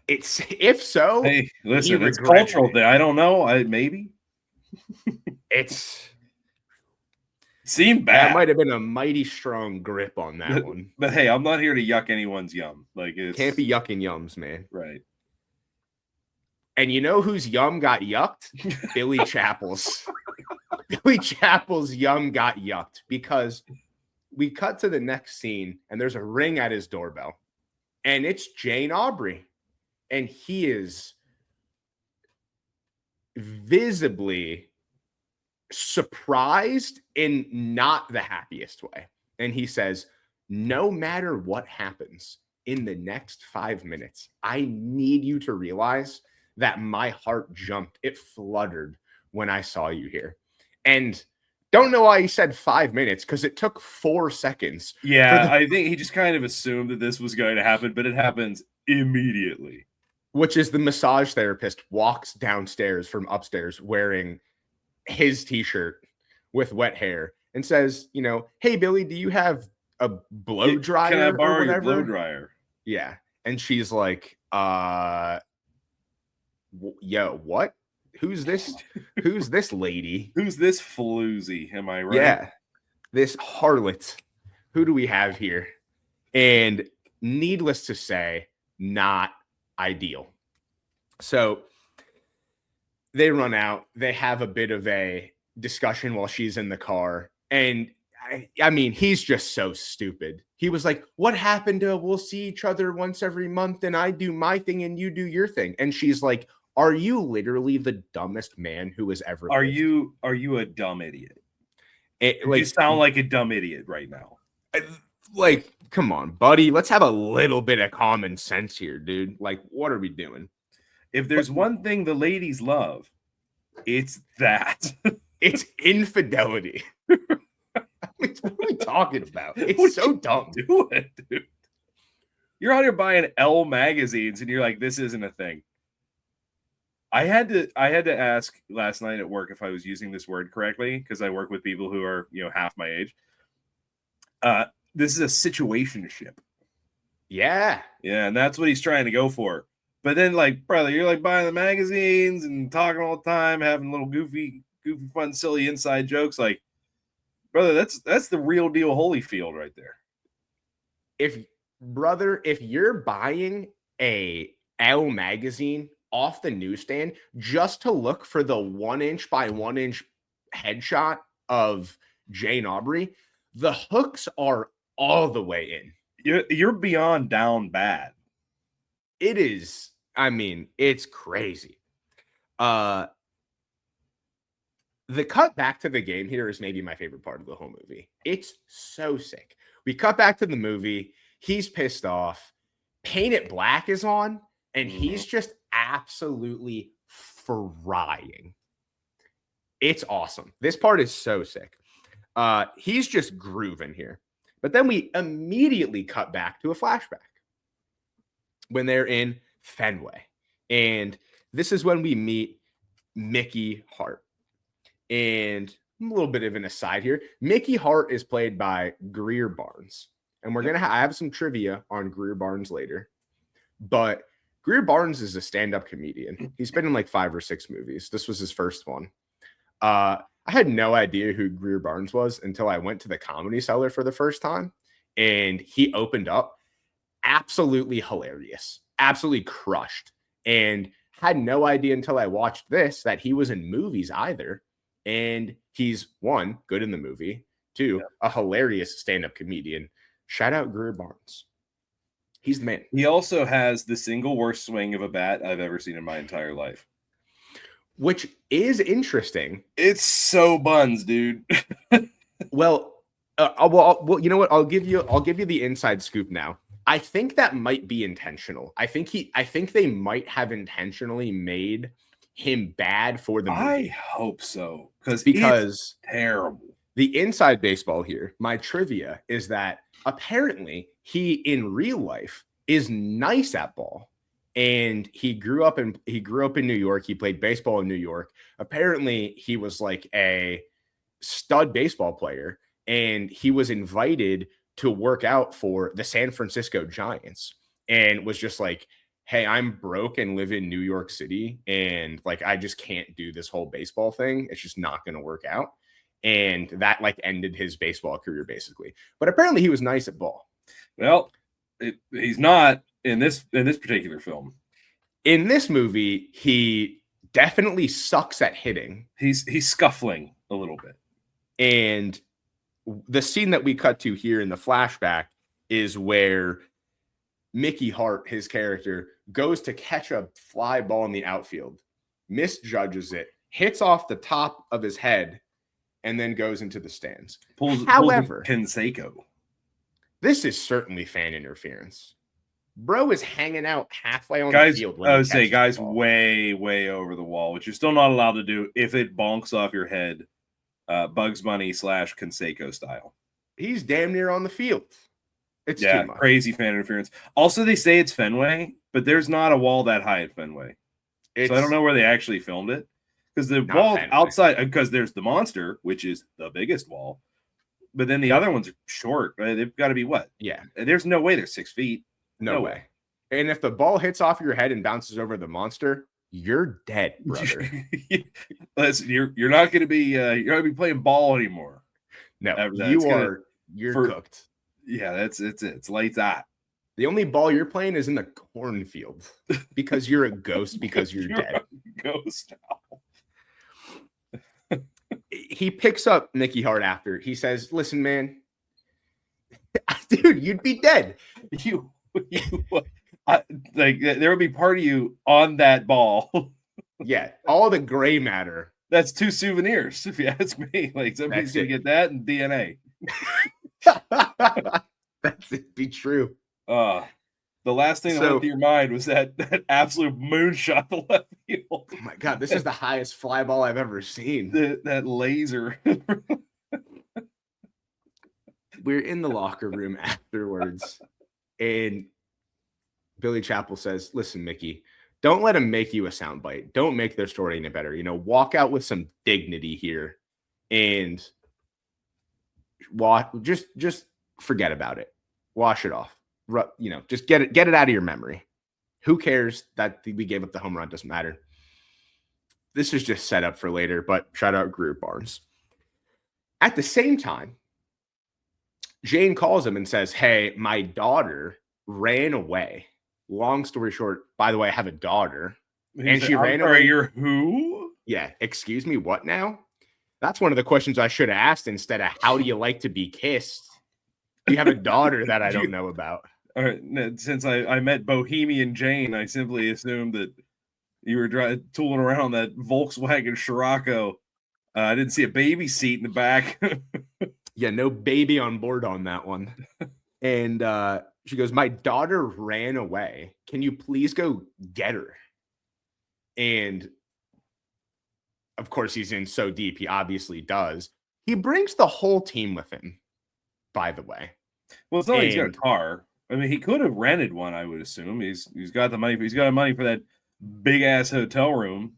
it's if so. Hey, listen, it's cultural thing. I don't know. Maybe it's seemed bad. That might have been a mighty strong grip on that one. But hey, I'm not here to yuck anyone's yum. Like it can't be yucking yums, man. Right. And you know whose yum got yucked? Billy Chapel's. Billy Chapel's yum got yucked because we cut to the next scene and there's a ring at his doorbell. And it's Jane Aubrey. And he is visibly surprised in not the happiest way. And he says, no matter what happens in the next 5 minutes, I need you to realize that my heart jumped. It fluttered when I saw you here. And don't know why he said 5 minutes because it took 4 seconds. Yeah, I think he just kind of assumed that this was going to happen, but it happens immediately. Which is the massage therapist walks downstairs from upstairs wearing his t-shirt with wet hair and says, hey, Billy, do you have a blow dryer? Can I borrow your blow dryer? Yeah. And she's like, yo, what? Who's this? Who's this lady? Who's this floozy? Am I right? Yeah. This harlot. Who do we have here? And needless to say, not ideal. So they run out. They have a bit of a discussion while she's in the car. And I mean, he's just so stupid. He was like, what happened to we'll see each other once every month and I do my thing and you do your thing? And she's like, are you literally the dumbest man who has ever lived? Are you a dumb idiot? You sound like a dumb idiot right now. Like, come on, buddy. Let's have a little bit of common sense here, dude. Like, what are we doing? If there's one thing the ladies love, it's that. It's infidelity. What are we talking about? It's so dumb. Do it, dude. You're out here buying Elle magazines, and you're like, "This isn't a thing." I had to ask last night at work if I was using this word correctly because I work with people who are half my age. This is a situationship. Yeah, and that's what he's trying to go for. But then, like, brother, you're like buying the magazines and talking all the time, having little goofy, fun, silly inside jokes. Like, brother, that's the real deal Holyfield right there. If you're buying a Elle magazine off the newsstand just to look for the 1-inch by 1-inch headshot of Jane Aubrey, the hooks are all the way in. You're beyond down bad. It is. I mean, it's crazy. The cut back to the game here is maybe my favorite part of the whole movie. It's so sick. We cut back to the movie. He's pissed off. Paint It Black is on, and he's just absolutely frying. It's awesome. This part is so sick. He's just grooving here. But then we immediately cut back to a flashback when they're in Fenway. And this is when we meet Mickey Hart. And a little bit of an aside here. Mickey Hart is played by Greer Barnes. And we're going to I have some trivia on Greer Barnes later. But Greer Barnes is a stand-up comedian. He's been in like 5 or 6 movies. This was his first one. I had no idea who Greer Barnes was until I went to the Comedy Cellar for the first time. And he opened up. Absolutely hilarious. Absolutely crushed. And had no idea until I watched this that he was in movies either. And he's 1, good in the movie. 2, a hilarious stand-up comedian. Shout out Greer Barnes. He's the man. He also has the single worst swing of a bat I've ever seen in my entire life. Which is interesting. It's so buns, dude. Well, you know what? I'll give you the inside scoop now. I think that might be intentional. I think they might have intentionally made him bad for the movie. I hope so. Because it's terrible. The inside baseball here, my trivia is that apparently he in real life is nice at ball. And he grew up in New York. He played baseball in New York. Apparently, he was like a stud baseball player, and he was invited to work out for the San Francisco Giants, and was just like, "Hey, I'm broke and live in New York City, and like I just can't do this whole baseball thing. It's just not going to work out." And that like ended his baseball career basically. But apparently, he was nice at ball. Well, he's not. In this particular film, in this movie, he definitely sucks at hitting. He's scuffling a little bit. And the scene that we cut to here in the flashback is where Mickey Hart, his character, goes to catch a fly ball in the outfield, misjudges it, hits off the top of his head, and then goes into the stands. However, Canseco. This is certainly fan interference. Bro is hanging out halfway on the field. I would say guys way, way over the wall, which you're still not allowed to do if it bonks off your head, Bugs Bunny / Canseco style. He's damn near on the field. It's too much. Crazy fan interference. Also, they say it's Fenway, but there's not a wall that high at Fenway. So I don't know where they actually filmed it. Because the wall outside, because there's the Monster, which is the biggest wall. But then the other ones are short. Right? They've got to be what? Yeah. There's no way they're 6 feet. No way. And if the ball hits off your head and bounces over the Monster, you're dead, brother. Listen, you're not going to be you're not going to be playing ball anymore. No, you're cooked. Yeah, that's it. It's lights out. The only ball you're playing is in the cornfield because you're a ghost because you're dead. A ghost now. He picks up Mickey Hart after. He says, "Listen, man, dude, you'd be dead. Like there would be part of you on that ball." Yeah, all the gray matter That's 2 souvenirs, if you ask me. Like somebody's gonna get that and DNA. That's it. Be true. The last thing that went through your mind was that absolute moonshot to left field. Oh my God, this is the highest fly ball I've ever seen. That laser. We're in the locker room afterwards, and Billy Chappell says, "Listen, Mickey, don't let him make you a soundbite. Don't make their story any better. Walk out with some dignity here, and just forget about it. Wash it off. Just get it out of your memory. Who cares that we gave up the home run? Doesn't matter. This is just set up for later, but shout out Greer Barnes." At the same time, Jane calls him and says, "Hey, my daughter ran away." Long story short, by the way, I have a daughter. And she ran away. You're who? Yeah. Excuse me, what now? That's one of the questions I should have asked instead of how do you like to be kissed? You have a daughter that I don't know about. All right. Since I met Bohemian Jane, I simply assumed that you were tooling around that Volkswagen Scirocco. I didn't see a baby seat in the back. Yeah, no baby on board on that one. And she goes, "My daughter ran away. Can you please go get her?" And of course, he's in so deep. He obviously does. He brings the whole team with him, by the way. Well, it's not like he's got a car. I mean, he could have rented one, I would assume. He's got the money. He's got money for that big ass hotel room.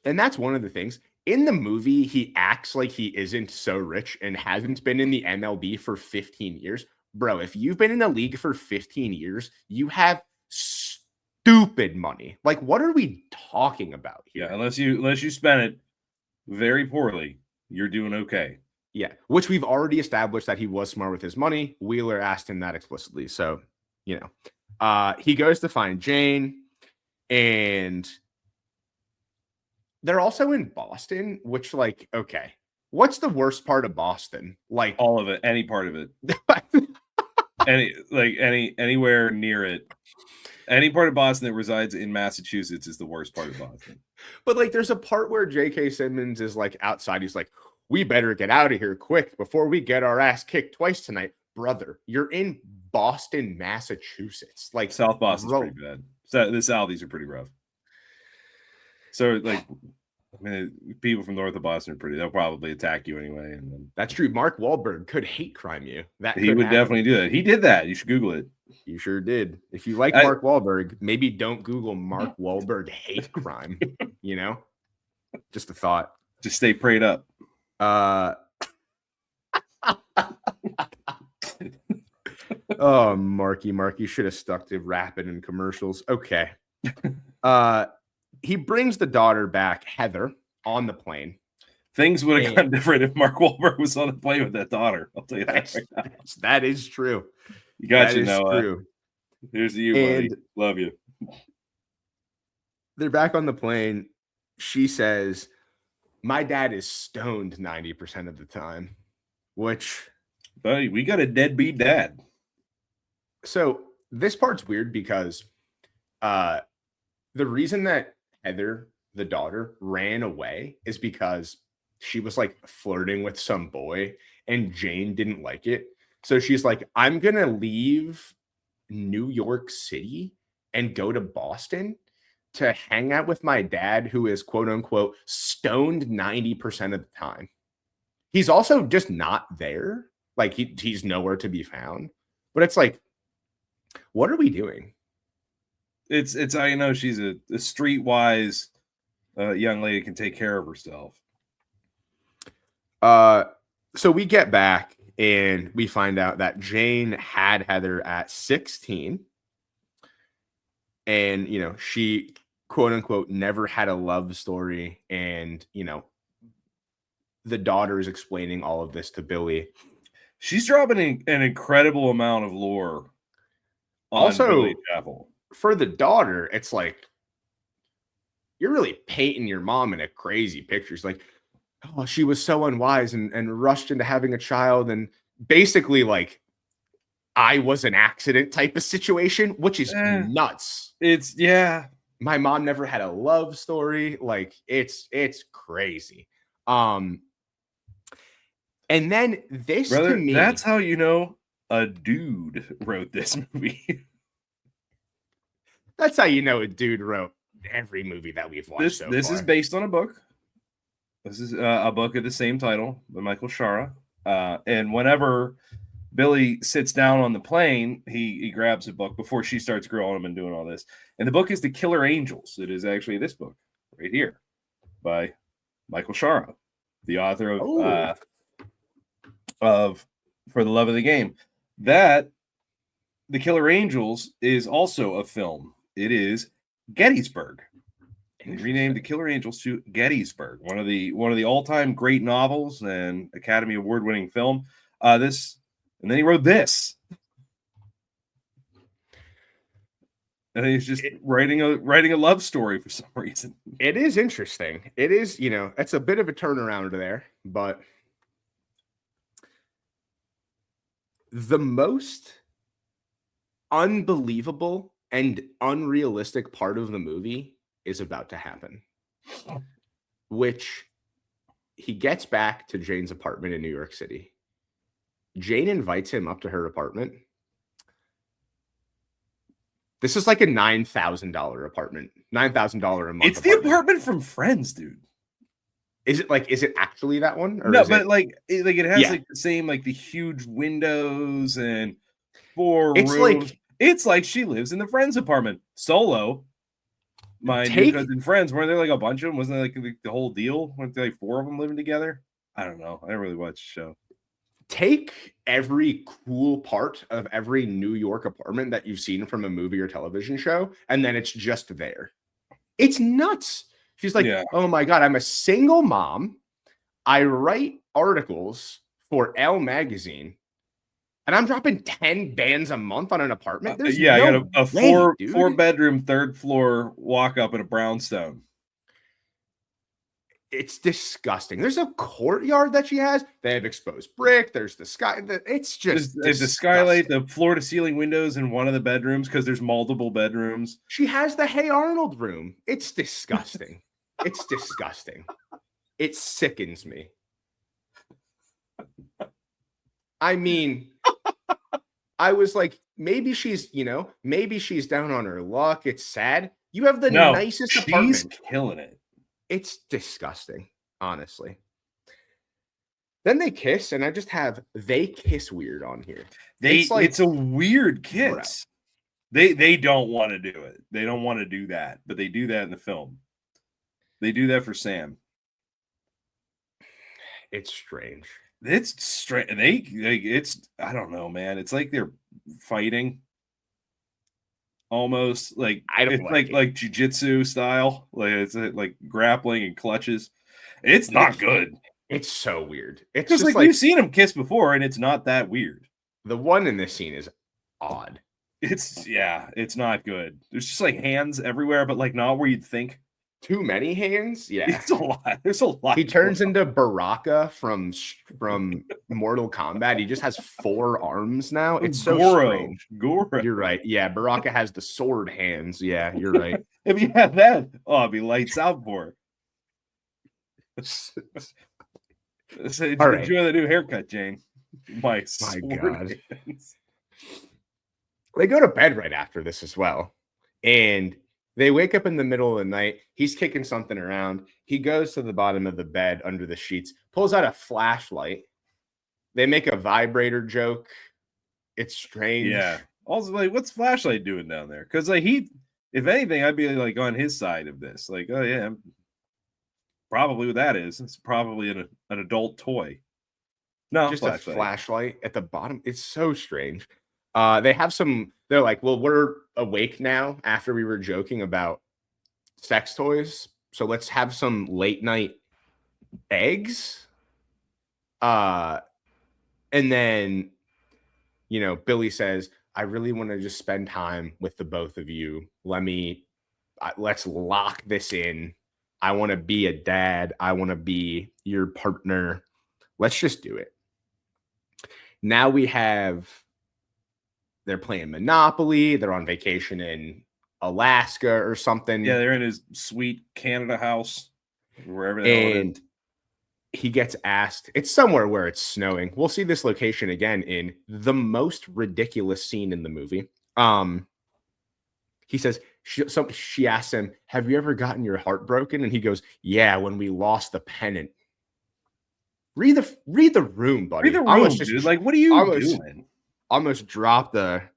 And that's one of the things. In the movie, he acts like he isn't so rich and hasn't been in the MLB for 15 years. Bro, if you've been in the league for 15 years, you have stupid money. Like, what are we talking about here? Yeah, unless you spend it very poorly, you're doing okay. Yeah, which we've already established that he was smart with his money. Wheeler asked him that explicitly. So, he goes to find Jane, and they're also in Boston, which, like, okay, what's the worst part of Boston? Like, all of it, any part of it, anywhere near it, any part of Boston that resides in Massachusetts is the worst part of Boston. But like, there's a part where J.K. Simmons is like outside. He's like, "We better get out of here quick before we get our ass kicked twice tonight." Brother, you're in Boston, Massachusetts. Like, South Boston's pretty bad. So the Southies are pretty rough. So, like, I mean, people from north of Boston are they'll probably attack you anyway. And then that's true. Mark Wahlberg could hate crime you. He would definitely do that. He did that. You should Google it. You sure did. If you like Mark Wahlberg, maybe don't Google Mark Wahlberg hate crime. Just a thought. Just stay prayed up. Oh, Marky should have stuck to rapping in commercials. Okay. He brings the daughter back, Heather, on the plane. Things would have gone different if Mark Wahlberg was on the plane with that daughter. I'll tell you that right now. That is true. You got you, Noah. Here's to you, buddy. Love you. They're back on the plane. She says, "My dad is stoned 90% of the time," which... Buddy, we got a deadbeat dad. So this part's weird because the reason that Heather, the daughter, ran away is because she was like flirting with some boy and Jane didn't like it. So she's like, "I'm going to leave New York City and go to Boston to hang out with my dad, who is quote unquote stoned 90% of the time." He's also just not there. Like he's nowhere to be found. But it's like, what are we doing? It's how you know she's a streetwise young lady, can take care of herself. So we get back and we find out that Jane had Heather at 16. And, she quote unquote never had a love story. And, the daughter is explaining all of this to Billy. She's dropping an incredible amount of lore on also, Billy Chappell. For the daughter, it's like you're really painting your mom in a crazy picture. It's like, oh, she was so unwise and rushed into having a child, and basically like I was an accident type of situation, which is nuts. It's My mom never had a love story. Like it's crazy. And then this to Brother, me, that's how you know a dude wrote this movie. that's how you know a dude wrote every movie that we've watched so This far. is based on a book. This is a book of the same title by Michael Shara. And whenever Billy sits down on the plane, he grabs a book before she starts grilling him and doing all this. And the book is The Killer Angels. It is actually this book right here by Michael Shara, the author of For the Love of the Game. That The Killer Angels is also a film. It is Gettysburg. He renamed The Killer Angels to Gettysburg, one of the all-time great novels and Academy Award-winning film. And then he wrote this. And he's just writing a love story for some reason. It is interesting. It is, it's a bit of a turnaround there, but the most unbelievable and unrealistic part of the movie is about to happen, which he gets back to Jane's apartment in New York City. Jane invites him up to her apartment. This is like a $9,000 apartment, $9,000 a month. It's the apartment from Friends, dude. Is it actually that one? Or no, but it has like the same, like the huge windows and 4 rooms. It's like she lives in the Friends apartment solo. My new cousin Friends, weren't there like a bunch of them? Wasn't there like the whole deal? Weren't there like 4 of them living together? I don't know. I didn't really watch the show. Take every cool part of every New York apartment that you've seen from a movie or television show, and then it's just there. It's nuts. She's like, oh my God, I'm a single mom. I write articles for Elle magazine, and I'm dropping 10 bands a month on an apartment. I got a 4-bedroom, 3rd floor walk up in a brownstone. It's disgusting. There's a courtyard that she has. They have exposed brick. There's the sky. It's just the skylight, the floor to ceiling windows in one of the bedrooms because there's multiple bedrooms. She has the Hey Arnold room. It's disgusting. It's disgusting. It sickens me. I mean, I was like, maybe she's down on her luck. It's sad. You have the nicest apartment. She's killing it. It's disgusting, honestly. Then they kiss, and I just have they kiss weird on here. It's a weird kiss. They don't want to do it. They don't want to do that, but they do that in the film. They do that for Sam. It's strange. It's strange. I don't know, man. It's like they're fighting. Almost like like jiu-jitsu style, like it's like grappling and clutches. It's not good. It's so weird. It's just like we've seen them kiss before, and it's not that weird. The one in this scene is odd. It's not good. There's just like hands everywhere, but like not where you'd think. Too many hands. Yeah, it's a lot. There's a lot. He turns into Baraka from Mortal Kombat. He just has 4 arms now. It's so strange. Goro. You're right. Yeah, Baraka has the sword hands. Yeah, you're right. If you had that, it'd be lights out for it. Enjoy the new haircut, Jane. My God. Hands. They go to bed right after this as well, and they wake up in the middle of the night. He's kicking something around. He goes to the bottom of the bed under the sheets, pulls out a flashlight. They make a vibrator joke. It's strange. Yeah. Also, like, what's flashlight doing down there? Because like if anything, I'd be like on his side of this. Like, oh yeah, probably what that is. It's probably an adult toy. No, just a flashlight at the bottom. It's so strange. They're like, well, we're awake now after we were joking about sex toys. So let's have some late night eggs. And then, Billy says, I really want to just spend time with the both of you. Let's lock this in. I want to be a dad. I want to be your partner. Let's just do it. Now they're playing Monopoly. They're on vacation in Alaska or something. Yeah, they're in his sweet Canada house, wherever the hell it is. And he gets asked, it's somewhere where it's snowing. We'll see this location again in the most ridiculous scene in the movie. He says, she asks him, have you ever gotten your heart broken? And he goes, yeah, when we lost the pennant. Read the room, buddy. Read the room, dude. Like, what are you doing? Almost dropped an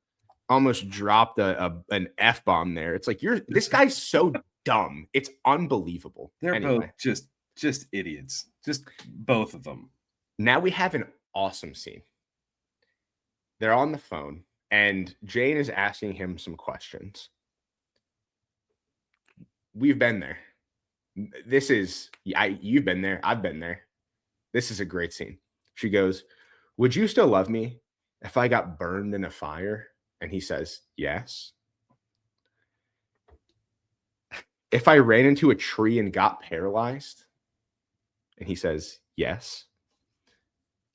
F-bomb there. It's like, this guy's so dumb. It's unbelievable. They're both just idiots. Just both of them. Now we have an awesome scene. They're on the phone, and Jane is asking him some questions. We've been there. You've been there. I've been there. This is a great scene. She goes, would you still love me if I got burned in a fire? And he says, yes. If I ran into a tree and got paralyzed? And he says, yes.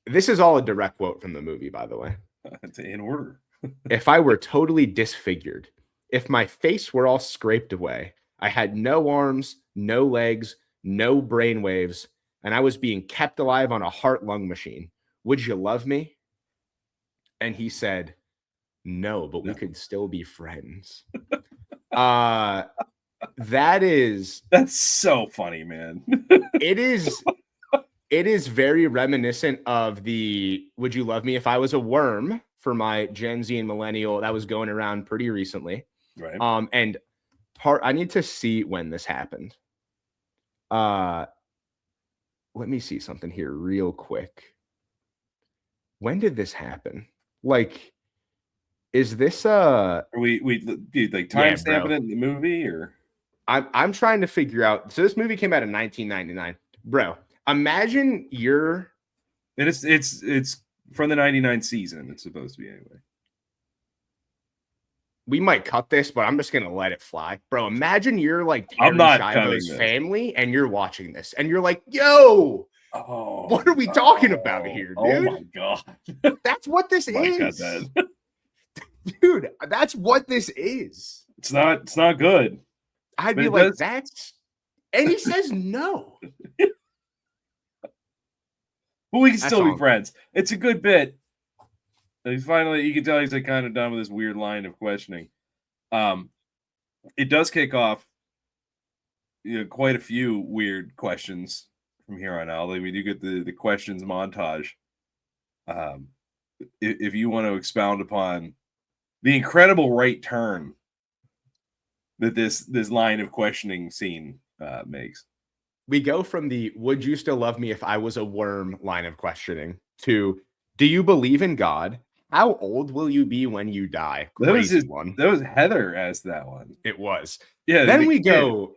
This is all a direct quote from the movie, by the way. It's in order. If I were totally disfigured, if my face were all scraped away, I had no arms, no legs, no brain waves, and I was being kept alive on a heart-lung machine, would you love me? And he said, no, but we could still be friends. That's so funny, man. It is very reminiscent of the would you love me if I was a worm for my Gen Z and millennial that was going around pretty recently. Right. And I need to see when this happened. Let me see something here real quick. When did this happen? Like, is this we like timestamping it in the movie, or I'm trying to figure out. So this movie came out in 1999, bro. Imagine and it's from the 99 season. It's supposed to be anyway. We might cut this, but I'm just gonna let it fly, bro. Imagine you're like I'm not Shivo's family, and you're watching this, and you're like, "Yo, what are we talking about here, dude?" Oh my god, that's what this is, dude. That's what this is. It's not good. I'd be like, that's, and he says no. But we can still be friends. It's a good bit. Finally, you can tell he's like kind of done with this weird line of questioning. It does kick off quite a few weird questions from here on out. Like, we do get the questions montage. If you want to expound upon the incredible right turn that this line of questioning scene makes. We go from the would you still love me if I was a worm line of questioning to do you believe in God? How old will you be when you die? Crazy one. That was Heather asked that one. It was. Yeah. Then we go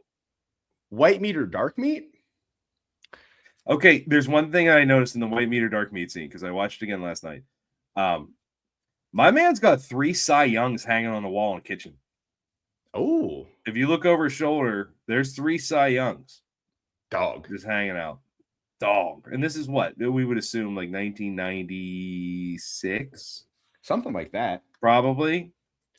white meat or dark meat. Okay, there's one thing I noticed in the white meat or dark meat scene because I watched it again last night. My man's got 3 Cy Youngs hanging on the wall in the kitchen. Oh. If you look over his shoulder, there's 3 Cy Youngs. Dog. Just hanging out. Dog. And this is what? We would assume like 1996? Something like that. Probably.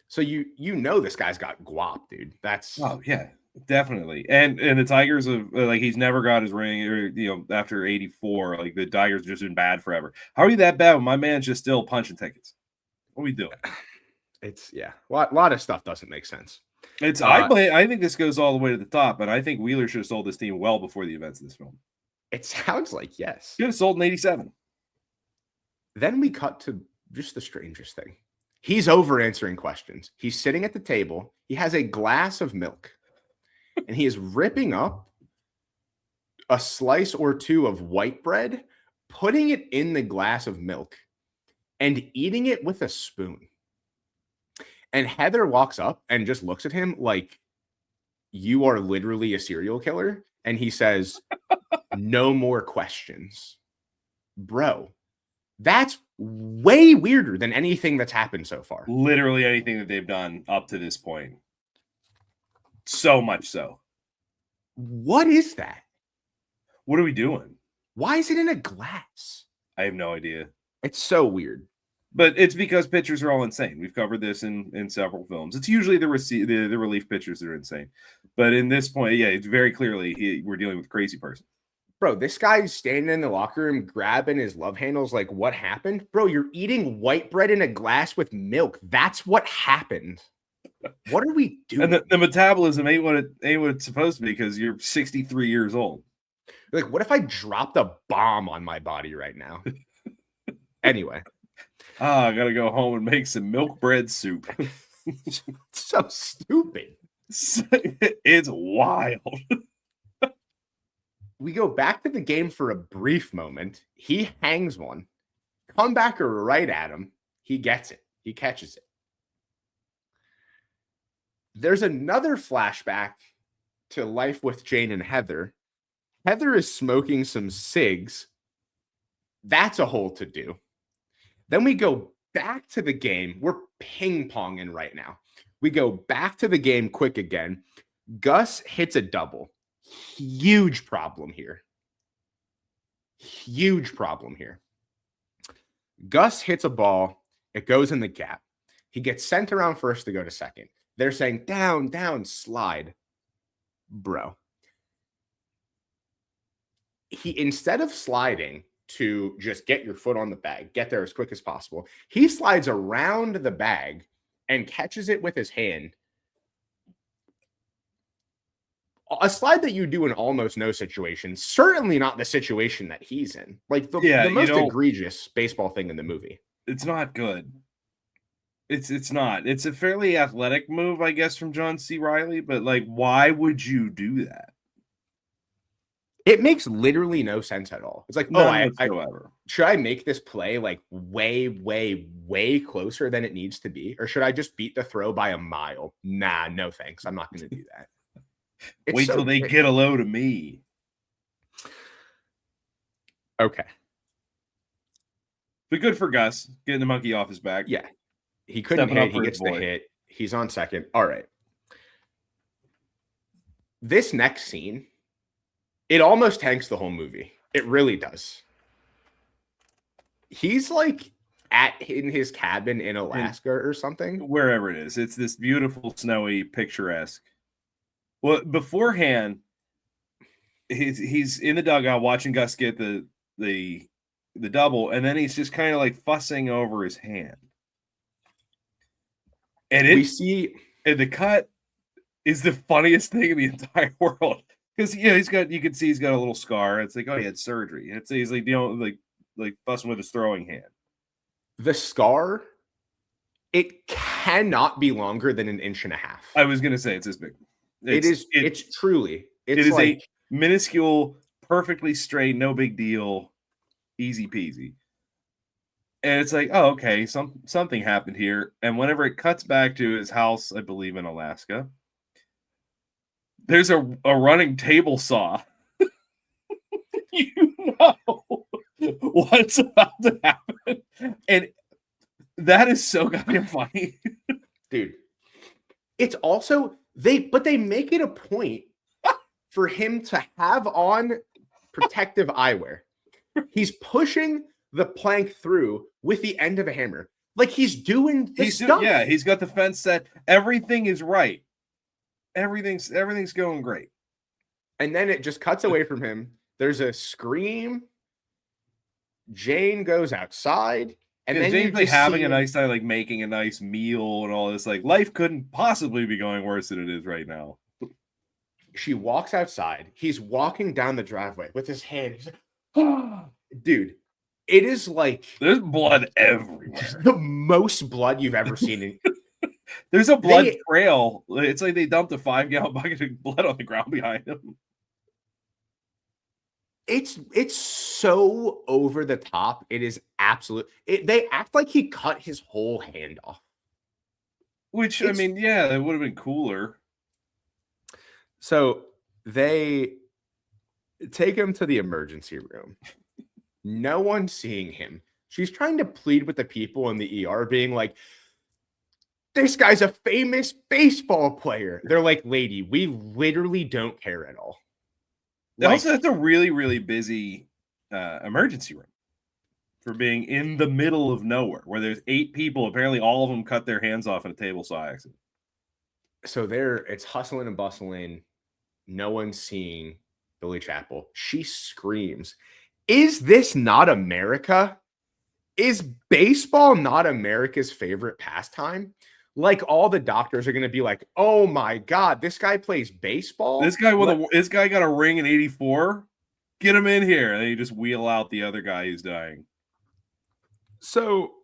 So you know this guy's got guap, dude. That's... Oh, yeah. Definitely. And the Tigers have, like, he's never got his ring, or, after 84. Like, the Tigers just been bad forever. How are you that bad when my man's just still punching tickets? What are we doing? It's, yeah. A lot of stuff doesn't make sense. I think this goes all the way to the top, and I think Wheeler should have sold this team well before the events of this film. It sounds like yes. Should have sold in 87. Then we cut to just the strangest thing. He's over answering questions. He's sitting at the table. He has a glass of milk, and he is ripping up a slice or two of white bread, putting it in the glass of milk, and eating it with a spoon. And Heather walks up and just looks at him like, you are literally a serial killer. And he says, no more questions. Bro, that's way weirder than anything that's happened so far. Literally anything that they've done up to this point. So much so. What is that? What are we doing? Why is it in a glass? I have no idea. It's so weird. But it's because pitchers are all insane. We've covered this in several films. It's usually the relief pitchers that are insane. But in this point, yeah, it's very clearly we're dealing with a crazy person. Bro, this guy's standing in the locker room grabbing his love handles like, what happened? Bro, you're eating white bread in a glass with milk. That's what happened. What are we doing? And the metabolism ain't what it's supposed to be because you're 63 years old. Like, what if I dropped a bomb on my body right now? Anyway. I gotta go home and make some milk bread soup. So stupid. It's wild. We go back to the game for a brief moment. He hangs one. Come back right at him. He gets it. He catches it. There's another flashback to life with Jane and Heather. Heather is smoking some cigs. That's a whole to do. Then we go back to the game. We're ping-ponging right now. We go back to the game quick again. Gus hits a double. Huge problem here. Huge problem here. Gus hits a ball. It goes in the gap. He gets sent around first to go to second. They're saying, down, down, slide. Bro. He, instead of sliding to just get your foot on the bag, get there as quick as possible, he slides around the bag and catches it with his hand. A slide that you do in almost no situation, certainly not the situation that he's in. Like the most egregious baseball thing in the movie. It's not good. It's not. It's a fairly athletic move, I guess, from John C. Reilly, but like, why would you do that? It makes literally no sense at all. It's like, should I make this play like way, way, way closer than it needs to be? Or should I just beat the throw by a mile? Nah, no thanks. I'm not going to do that. Wait till they get a load of me. Okay. But good for Gus, getting the monkey off his back. Yeah. He couldn't hit. He gets the hit. He's on second. All right. This next scene, it almost tanks the whole movie. It really does. He's like in his cabin in Alaska or something. Wherever it is. It's this beautiful, snowy, picturesque. Well, beforehand, he's in the dugout watching Gus get the double, and then he's just kind of like fussing over his hand. And the cut is the funniest thing in the entire world. Because you can see he's got a little scar. It's like, oh, he had surgery. He's like, like fussing with his throwing hand. The scar, it cannot be longer than 1.5 inches. I was gonna say it's this big. It's truly. It is like a minuscule, perfectly straight, no big deal, easy peasy. And it's like, oh, okay, something happened here. And whenever it cuts back to his house, I believe in Alaska, there's a running table saw. You know what's about to happen. And that is so goddamn funny. Dude. It's also they make it a point for him to have on protective eyewear. He's pushing the plank through with the end of a hammer. Like he's doing stuff. Yeah, he's got the fence set. Everything is right. Everything's going great. And then it just cuts away from him. There's a scream. Jane goes outside. And then Jane's like having a nice time, like making a nice meal and all this. Like life couldn't possibly be going worse than it is right now. She walks outside. He's walking down the driveway with his hand. He's like, oh. Dude, it is like there's blood everywhere. The most blood you've ever seen. There's a blood trail. It's like they dumped a 5-gallon bucket of blood on the ground behind him. It's so over the top. It is absolute. They act like he cut his whole hand off. Which, I mean, yeah, that would have been cooler. So they take him to the emergency room. No one's seeing him. She's trying to plead with the people in the ER, being like, this guy's a famous baseball player. They're like, lady, we literally don't care at all. Also, that's a really, really busy emergency room. for being in the middle of nowhere where there's 8 people. Apparently, all of them cut their hands off in a table saw accident. So it's hustling and bustling. No one's seeing Billy Chapel. She screams, "Is this not America? Is baseball not America's favorite pastime?" Like, all the doctors are going to be like, "Oh my God, this guy plays baseball? This guy got a ring in '84. Get him in here." And then you just wheel out the other guy who's dying. So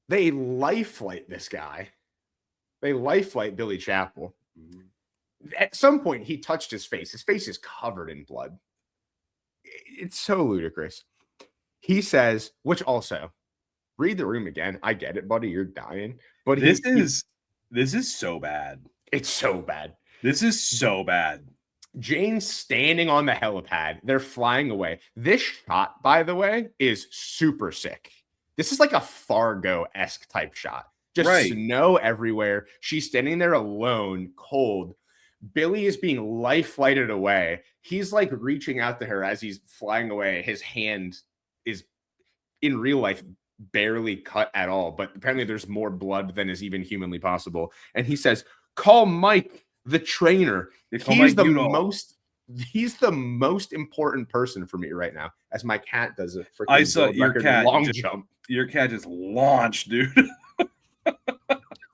they lifelike this guy. They lifelike Billy Chapel. At some point, he touched his face. His face is covered in blood. It's so ludicrous. He says, which also, read the room again. I get it, buddy. You're dying. But this is so bad. It's so bad. This is so bad. Jane's standing on the helipad. They're flying away. This shot, by the way, is super sick. This is like a Fargo-esque type shot. Just snow everywhere. She's standing there alone, cold. Billy is being life-flighted away. He's like reaching out to her as he's flying away. His hand is, in real life, barely cut at all. But apparently there's more blood than is even humanly possible. And he says, "Call Mike, the trainer. He's the most important person for me right now." As my cat does a freaking I saw your cat long jump. Your cat just launched, dude.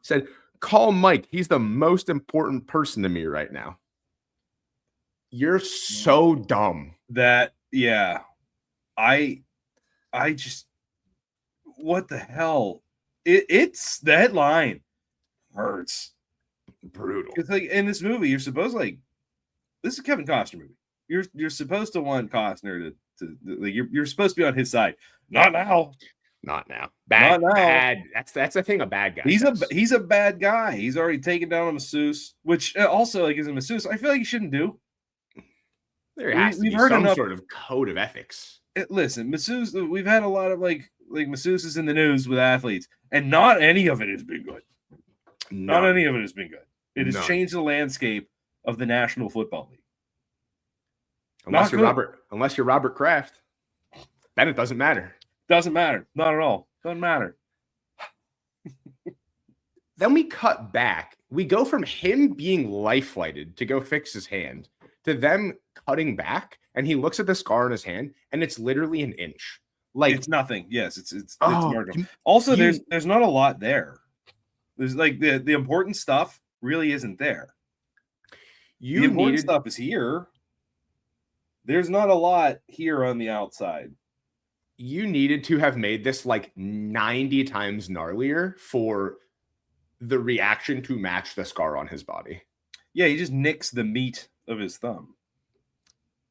Said, "Call Mike. He's the most important person to me right now." You're so dumb. That, yeah. I just, what the hell? It's the headline hurts. Brutal. It's like, in this movie, you're supposed this is a Kevin Costner movie. You're supposed to want Costner to like, you're supposed to be on his side. Not now. Not now. Bad. Not now. Bad. That's the thing. A bad guy. He's a bad guy. He's already taken down a masseuse, which also, like, as a masseuse, I feel like he shouldn't do. There has to be some sort of code of ethics. Listen, masseuse. We've had a lot of like masseuses in the news with athletes, and not any of it has been good. Not any of it has been good. It has changed the landscape of the National Football League. Unless you're Robert Kraft, then it doesn't matter. Doesn't matter. Not at all. Doesn't matter. Then we cut back. We go from him being life-flighted to go fix his hand to them cutting back, and he looks at the scar on his hand, and it's literally an inch. Like, it's nothing. Yes, it's marginal. Also, there's not a lot there. There's like the important stuff really isn't there. The important stuff is here. There's not a lot here on the outside. You needed to have made this like 90 times gnarlier for the reaction to match the scar on his body. Yeah, he just nicks the meat of his thumb.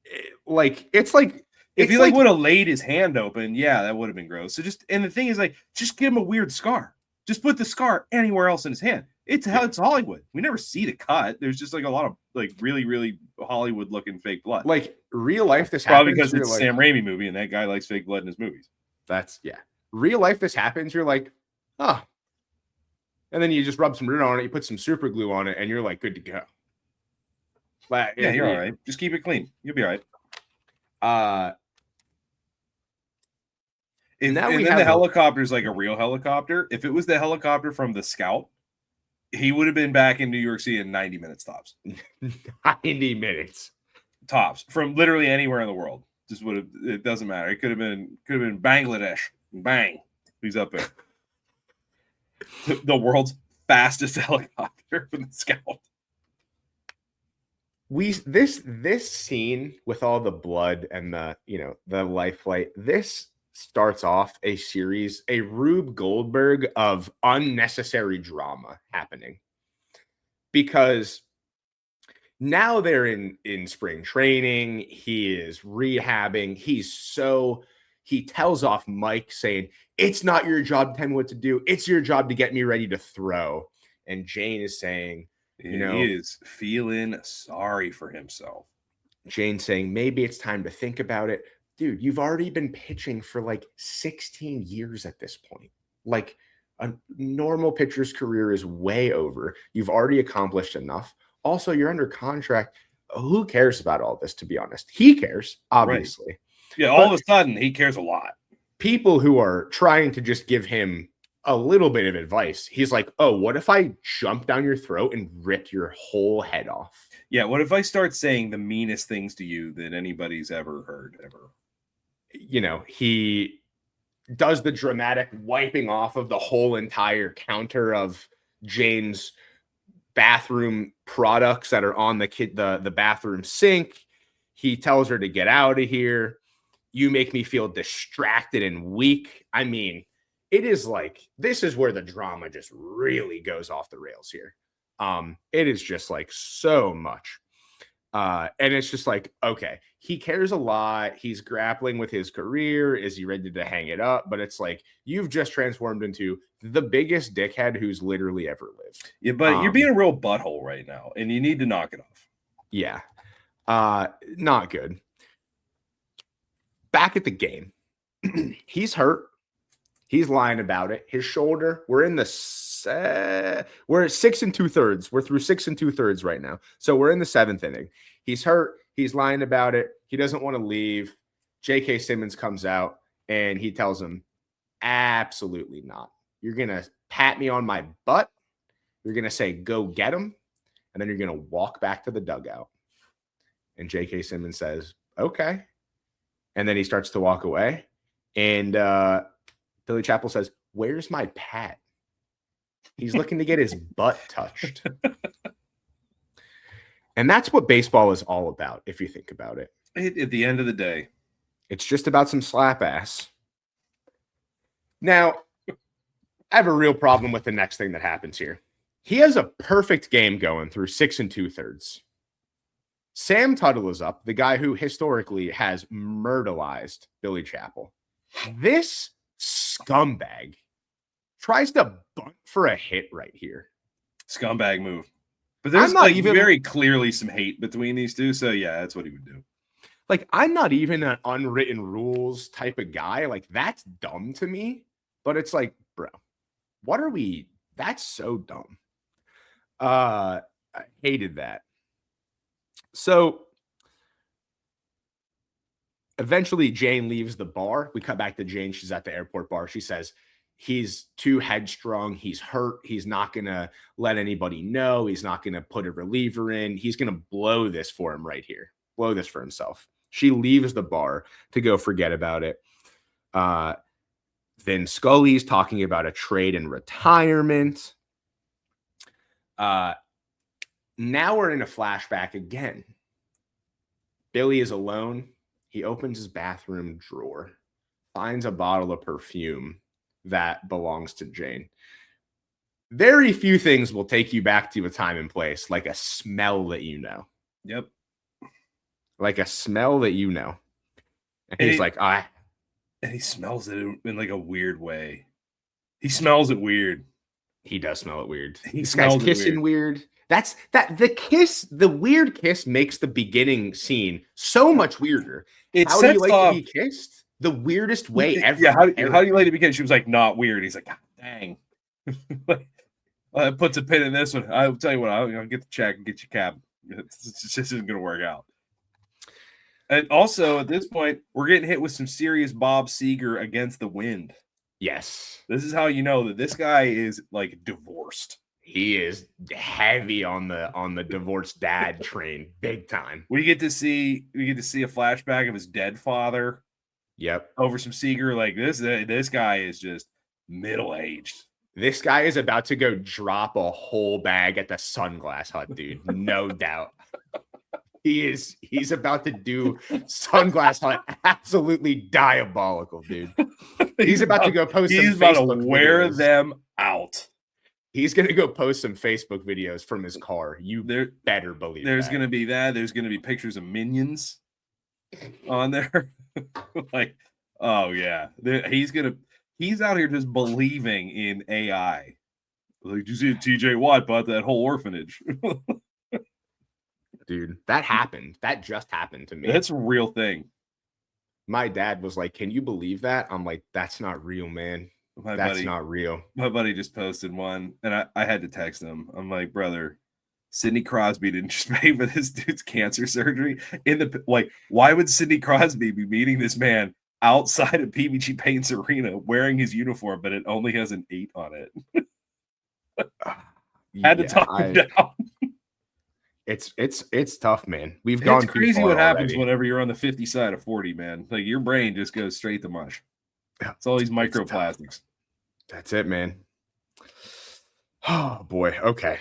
If he would have laid his hand open, yeah, that would have been gross. So and the thing is, like, just give him a weird scar. Just put the scar anywhere else in his hand. It's Hollywood. We never see the cut. There's just like a lot of like really, really Hollywood looking fake blood. Like, real life, this probably happens. Probably because it's a Sam Raimi movie and that guy likes fake blood in his movies. Real life, this happens. You're like, and then you just rub some root on it. You put some super glue on it, and you're like, good to go. But you're all right. Just keep it clean. You'll be all right. And then the helicopter is like a real helicopter. If it was the helicopter from The Scout, he would have been back in New York City in 90 minutes tops. 90 minutes tops from literally anywhere in the world. Just would have. It doesn't matter. It could have been Bangladesh. Bang, he's up there. The world's fastest helicopter from The Scout. This scene with all the blood and the life flight. This starts off a series, a Rube Goldberg of unnecessary drama happening, because now they're in spring training. He is rehabbing. He tells off Mike saying, "It's not your job to tell me what to do. It's your job to get me ready to throw." And Jane is saying, he is feeling sorry for himself. Jane saying, "Maybe it's time to think about it." Dude, you've already been pitching for like 16 years at this point. Like, a normal pitcher's career is way over. You've already accomplished enough. Also, you're under contract. Who cares about all this, to be honest? He cares, obviously. Right. Yeah, all of a sudden, he cares a lot. people who are trying to just give him a little bit of advice. He's like, oh, what if I jump down your throat and rip your whole head off? Yeah, what if I start saying the meanest things to you that anybody's ever heard, ever? You know, he does the dramatic wiping off of the whole entire counter of Jane's bathroom products that are on the bathroom sink. He tells her to get out of here. You make me feel distracted and weak. I mean, it is like, this is where the drama just really goes off the rails here. It is just like so much. And it's just like, okay, he cares a lot. He's grappling with his career. Is he ready to hang it up? But it's like, you've just transformed into the biggest dickhead who's literally ever lived. Yeah, but you're being a real butthole right now, and you need to knock it off. Yeah. Not good. Back at the game, he's hurt. He's lying about it. His shoulder, we're at 6 2/3. We're through 6 2/3 right now. So we're in the 7th inning. He's hurt. He's lying about it. He doesn't want to leave. J.K. Simmons comes out and he tells him, absolutely not. You're going to pat me on my butt. You're going to say, go get him. And then you're going to walk back to the dugout. And J.K. Simmons says, okay. And then he starts to walk away. And Billy Chappell says, where's my pat? He's looking to get his butt touched. And that's what baseball is all about, if you think about it. At the end of the day, it's just about some slap ass. Now, I have a real problem with the next thing that happens here. He has a perfect game going through 6 2/3. Sam Tuttle is up, the guy who historically has myrtleized Billy Chappell. This scumbag tries to bunt for a hit right here. Scumbag move. But there's like very clearly some hate between these two. So yeah, that's what he would do. Like, I'm not even an unwritten rules type of guy. Like, that's dumb to me. But it's like, bro, what are we? That's so dumb. I hated that. So eventually Jane leaves the bar. We cut back to Jane. She's at the airport bar. She says he's too headstrong. He's hurt. He's not going to let anybody know. He's not going to put a reliever in. He's going to blow this for him right here. Blow this for himself. She leaves the bar to go forget about it. Then Scully's talking about a trade and retirement. Now we're in a flashback again. Billy is alone. He opens his bathroom drawer, finds a bottle of perfume that belongs to Jane. Very few things will take you back to a time and place like a smell that you know. Yep. Like a smell that you know. And he's like, and he smells it in like a weird way. He smells it weird. He does smell it weird. This guy's kissing weird. That's the weird kiss makes the beginning scene so much weirder. How do you like to be kissed? The weirdest way ever. Yeah, how do you like to be kissed? She was like, not weird. He's like, God dang. Puts a pin in this one. I'll tell you what, I'll get the check and get your cab. It just isn't going to work out. And also, at this point, we're getting hit with some serious Bob Seger against the wind. Yes. This is how you know that this guy is like divorced. He is heavy on the divorced dad train, big time. We get to see a flashback of his dead father. Yep. Over some Seeger. Like this guy is just middle-aged. This guy is about to go drop a whole bag at the Sunglass Hut, dude. No doubt. He's about to do Sunglass Hut absolutely diabolical, dude. He's about to go post some Facebook videos. Wear them out. He's going to go post some Facebook videos from his car. You better believe there's going to be that. There's going to be pictures of minions on there. Like, oh yeah. He's out here just believing in AI. Like, did you see TJ Watt bought that whole orphanage? Dude, that happened. That just happened to me. That's a real thing. My dad was like, can you believe that? I'm like, that's not real, man. That's not real. My buddy just posted one, and I had to text him. I'm like, brother, Sidney Crosby didn't just pay for this dude's cancer surgery. Why would Sidney Crosby be meeting this man outside of PBG Paints Arena wearing his uniform, but it only has an 8 on it. Had to talk him down. It's tough, man. We've gone too crazy far what happens already. whenever you're on the 50 side of 40, man. Like your brain just goes straight to mush. It's all these microplastics. That's it, man. Oh boy. Okay.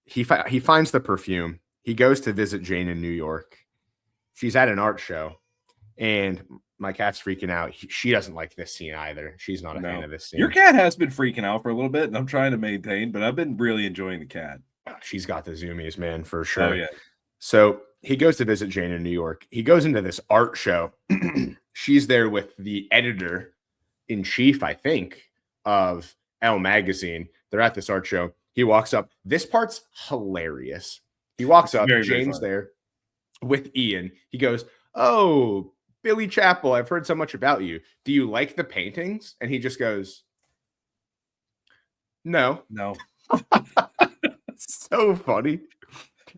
He finds the perfume. He goes to visit Jane in New York. She's at an art show, and my cat's freaking out. She doesn't like this scene either. She's not a fan of this scene. Your cat has been freaking out for a little bit, and I'm trying to maintain, but I've been really enjoying the cat. She's got the zoomies, man, for sure. Oh, yeah. So he goes to visit Jane in New York. He goes into this art show. She's there with the editor-in-chief, I think, of Elle magazine. They're at this art show. He walks up. This part's hilarious. He walks up. Jane's there with Ian. He goes, "Oh, Billy Chapel, I've heard so much about you. Do you like the paintings?" And he just goes, No. So funny.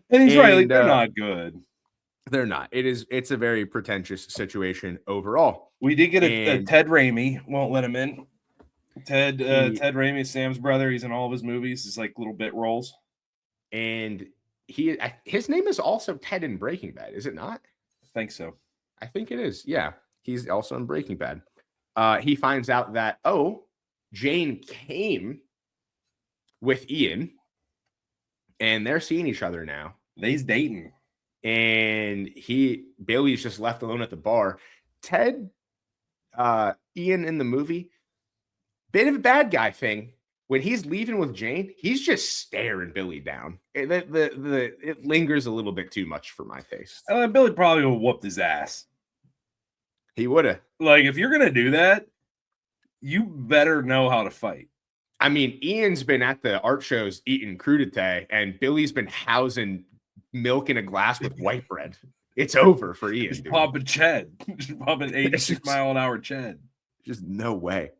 And he's right. Like, they're not good. They're not. It's a very pretentious situation overall. We did get a Ted Raimi. Won't let him in. Ted Raimi is Sam's brother. He's in all of his movies. It's like little bit roles. And his name is also Ted in Breaking Bad, is it not? I think so. I think it is. Yeah. He's also in Breaking Bad. He finds out that, Jane came with Ian and they're seeing each other now. They's dating. And Billy's just left alone at the bar. Ted, Ian in the movie, bit of a bad guy thing. When he's leaving with Jane, he's just staring Billy down. It lingers a little bit too much for my taste. Billy probably would have whooped his ass. He would have. Like, if you're going to do that, you better know how to fight. I mean, Ian's been at the art shows eating crudité, and Billy's been housing milk in a glass with white bread. It's over for Ian. Just popping Ched. Just popping 86 mile an hour Ched. Just no way.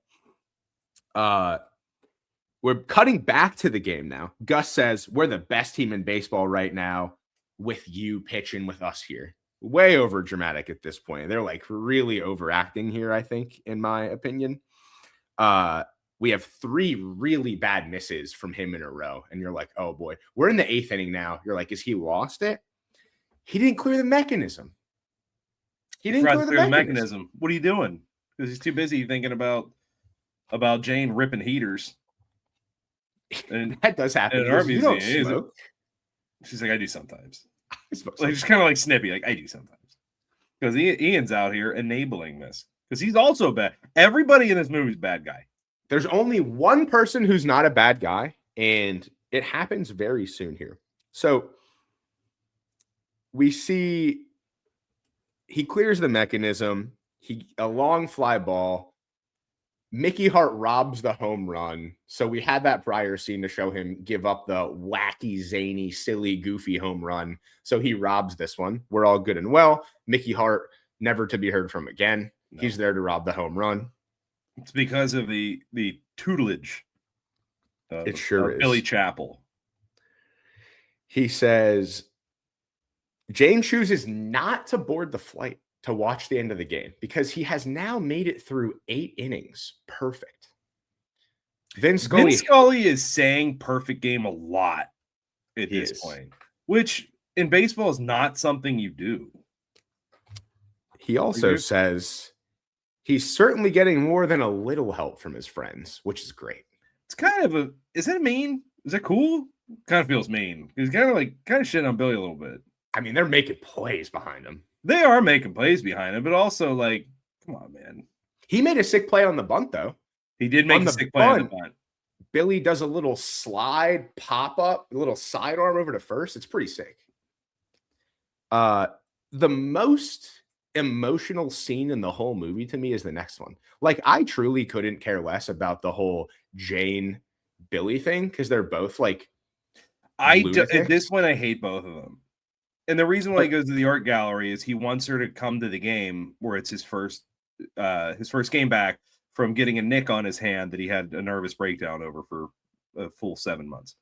We're cutting back to the game now. Gus says, we're the best team in baseball right now with you pitching with us here. Way over dramatic at this point. They're like really overacting here, I think, in my opinion. We have 3 really bad misses from him in a row. And you're like, oh boy, we're in the 8th inning now. You're like, is he lost it? He didn't clear the mechanism. He didn't clear the mechanism. What are you doing? Because he's too busy thinking about Jane ripping heaters. And that does happen. In our museum, she's like, I do sometimes. Like, just kind of like snippy, like I do sometimes. Because Ian's out here enabling this. Because he's also bad. Everybody in this movie is a bad guy. There's only one person who's not a bad guy, and it happens very soon here. So we see he clears the mechanism. A long fly ball. Mickey Hart robs the home run. So we had that prior scene to show him give up the wacky, zany, silly, goofy home run. So he robs this one. We're all good and well. Mickey Hart never to be heard from again. No. He's there to rob the home run. It's because of the tutelage of Billy Chapel. He says Jane chooses not to board the flight to watch the end of the game because he has now made it through 8 innings. Perfect. Vince Scully is saying perfect game a lot at this point, which in baseball is not something you do. He also says he's certainly getting more than a little help from his friends, which is great. It's kind of is that mean? Is that cool? Kind of feels mean. He's kind of shitting on Billy a little bit. I mean, they're making plays behind him. They are making plays behind him, but also, like, come on, man. He made a sick play on the bunt, though. He did make a sick play on the bunt. Billy does a little slide, pop up, a little sidearm over to first. It's pretty sick. The most emotional scene in the whole movie to me is the next one. Like, I truly couldn't care less about the whole Jane Billy thing because they're both like at this point I hate both of them. And the reason why he goes to the art gallery is he wants her to come to the game where it's his first game back from getting a nick on his hand that he had a nervous breakdown over for a full 7 months.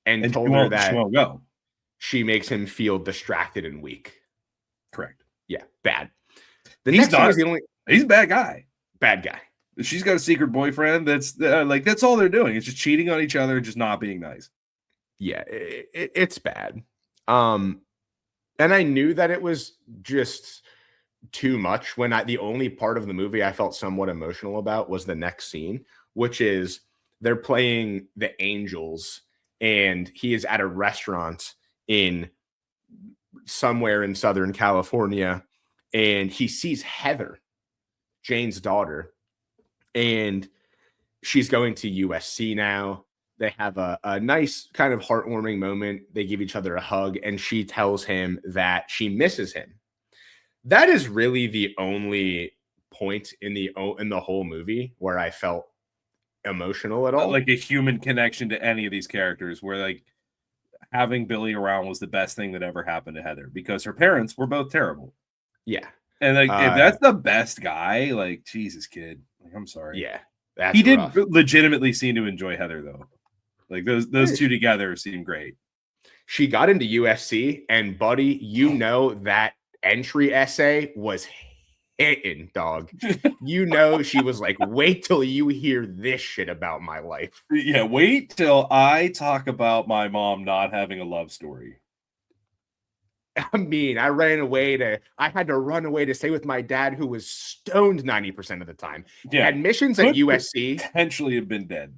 And told her that she won't go. She makes him feel distracted and weak. Correct. Yeah, bad. The next one is the only He's a bad guy. Bad guy. She's got a secret boyfriend. That's all they're doing. It's just cheating on each other and just not being nice. Yeah, it's bad. And I knew that it was just too much when the only part of the movie I felt somewhat emotional about was the next scene, which is they're playing the Angels and he is at a restaurant in somewhere in Southern California and he sees Heather, Jane's daughter, and she's going to USC now. They have a nice kind of heartwarming moment. They give each other a hug and she tells him that she misses him. That is really the only point in the whole movie where I felt emotional at all. Like a human connection to any of these characters, where like having Billy around was the best thing that ever happened to Heather because her parents were both terrible. Yeah. And like if that's the best guy, like Jesus, kid. Like, I'm sorry. Yeah. He did legitimately seem to enjoy Heather though. Like those two together seem great. She got into USC and buddy, you know that entry essay was hitting, dog. You know she was like, wait till you hear this shit about my life. Yeah, wait till I talk about my mom not having a love story. I mean, I had to run away to stay with my dad who was stoned 90% of the time. Yeah. Admissions at USC potentially have been dead.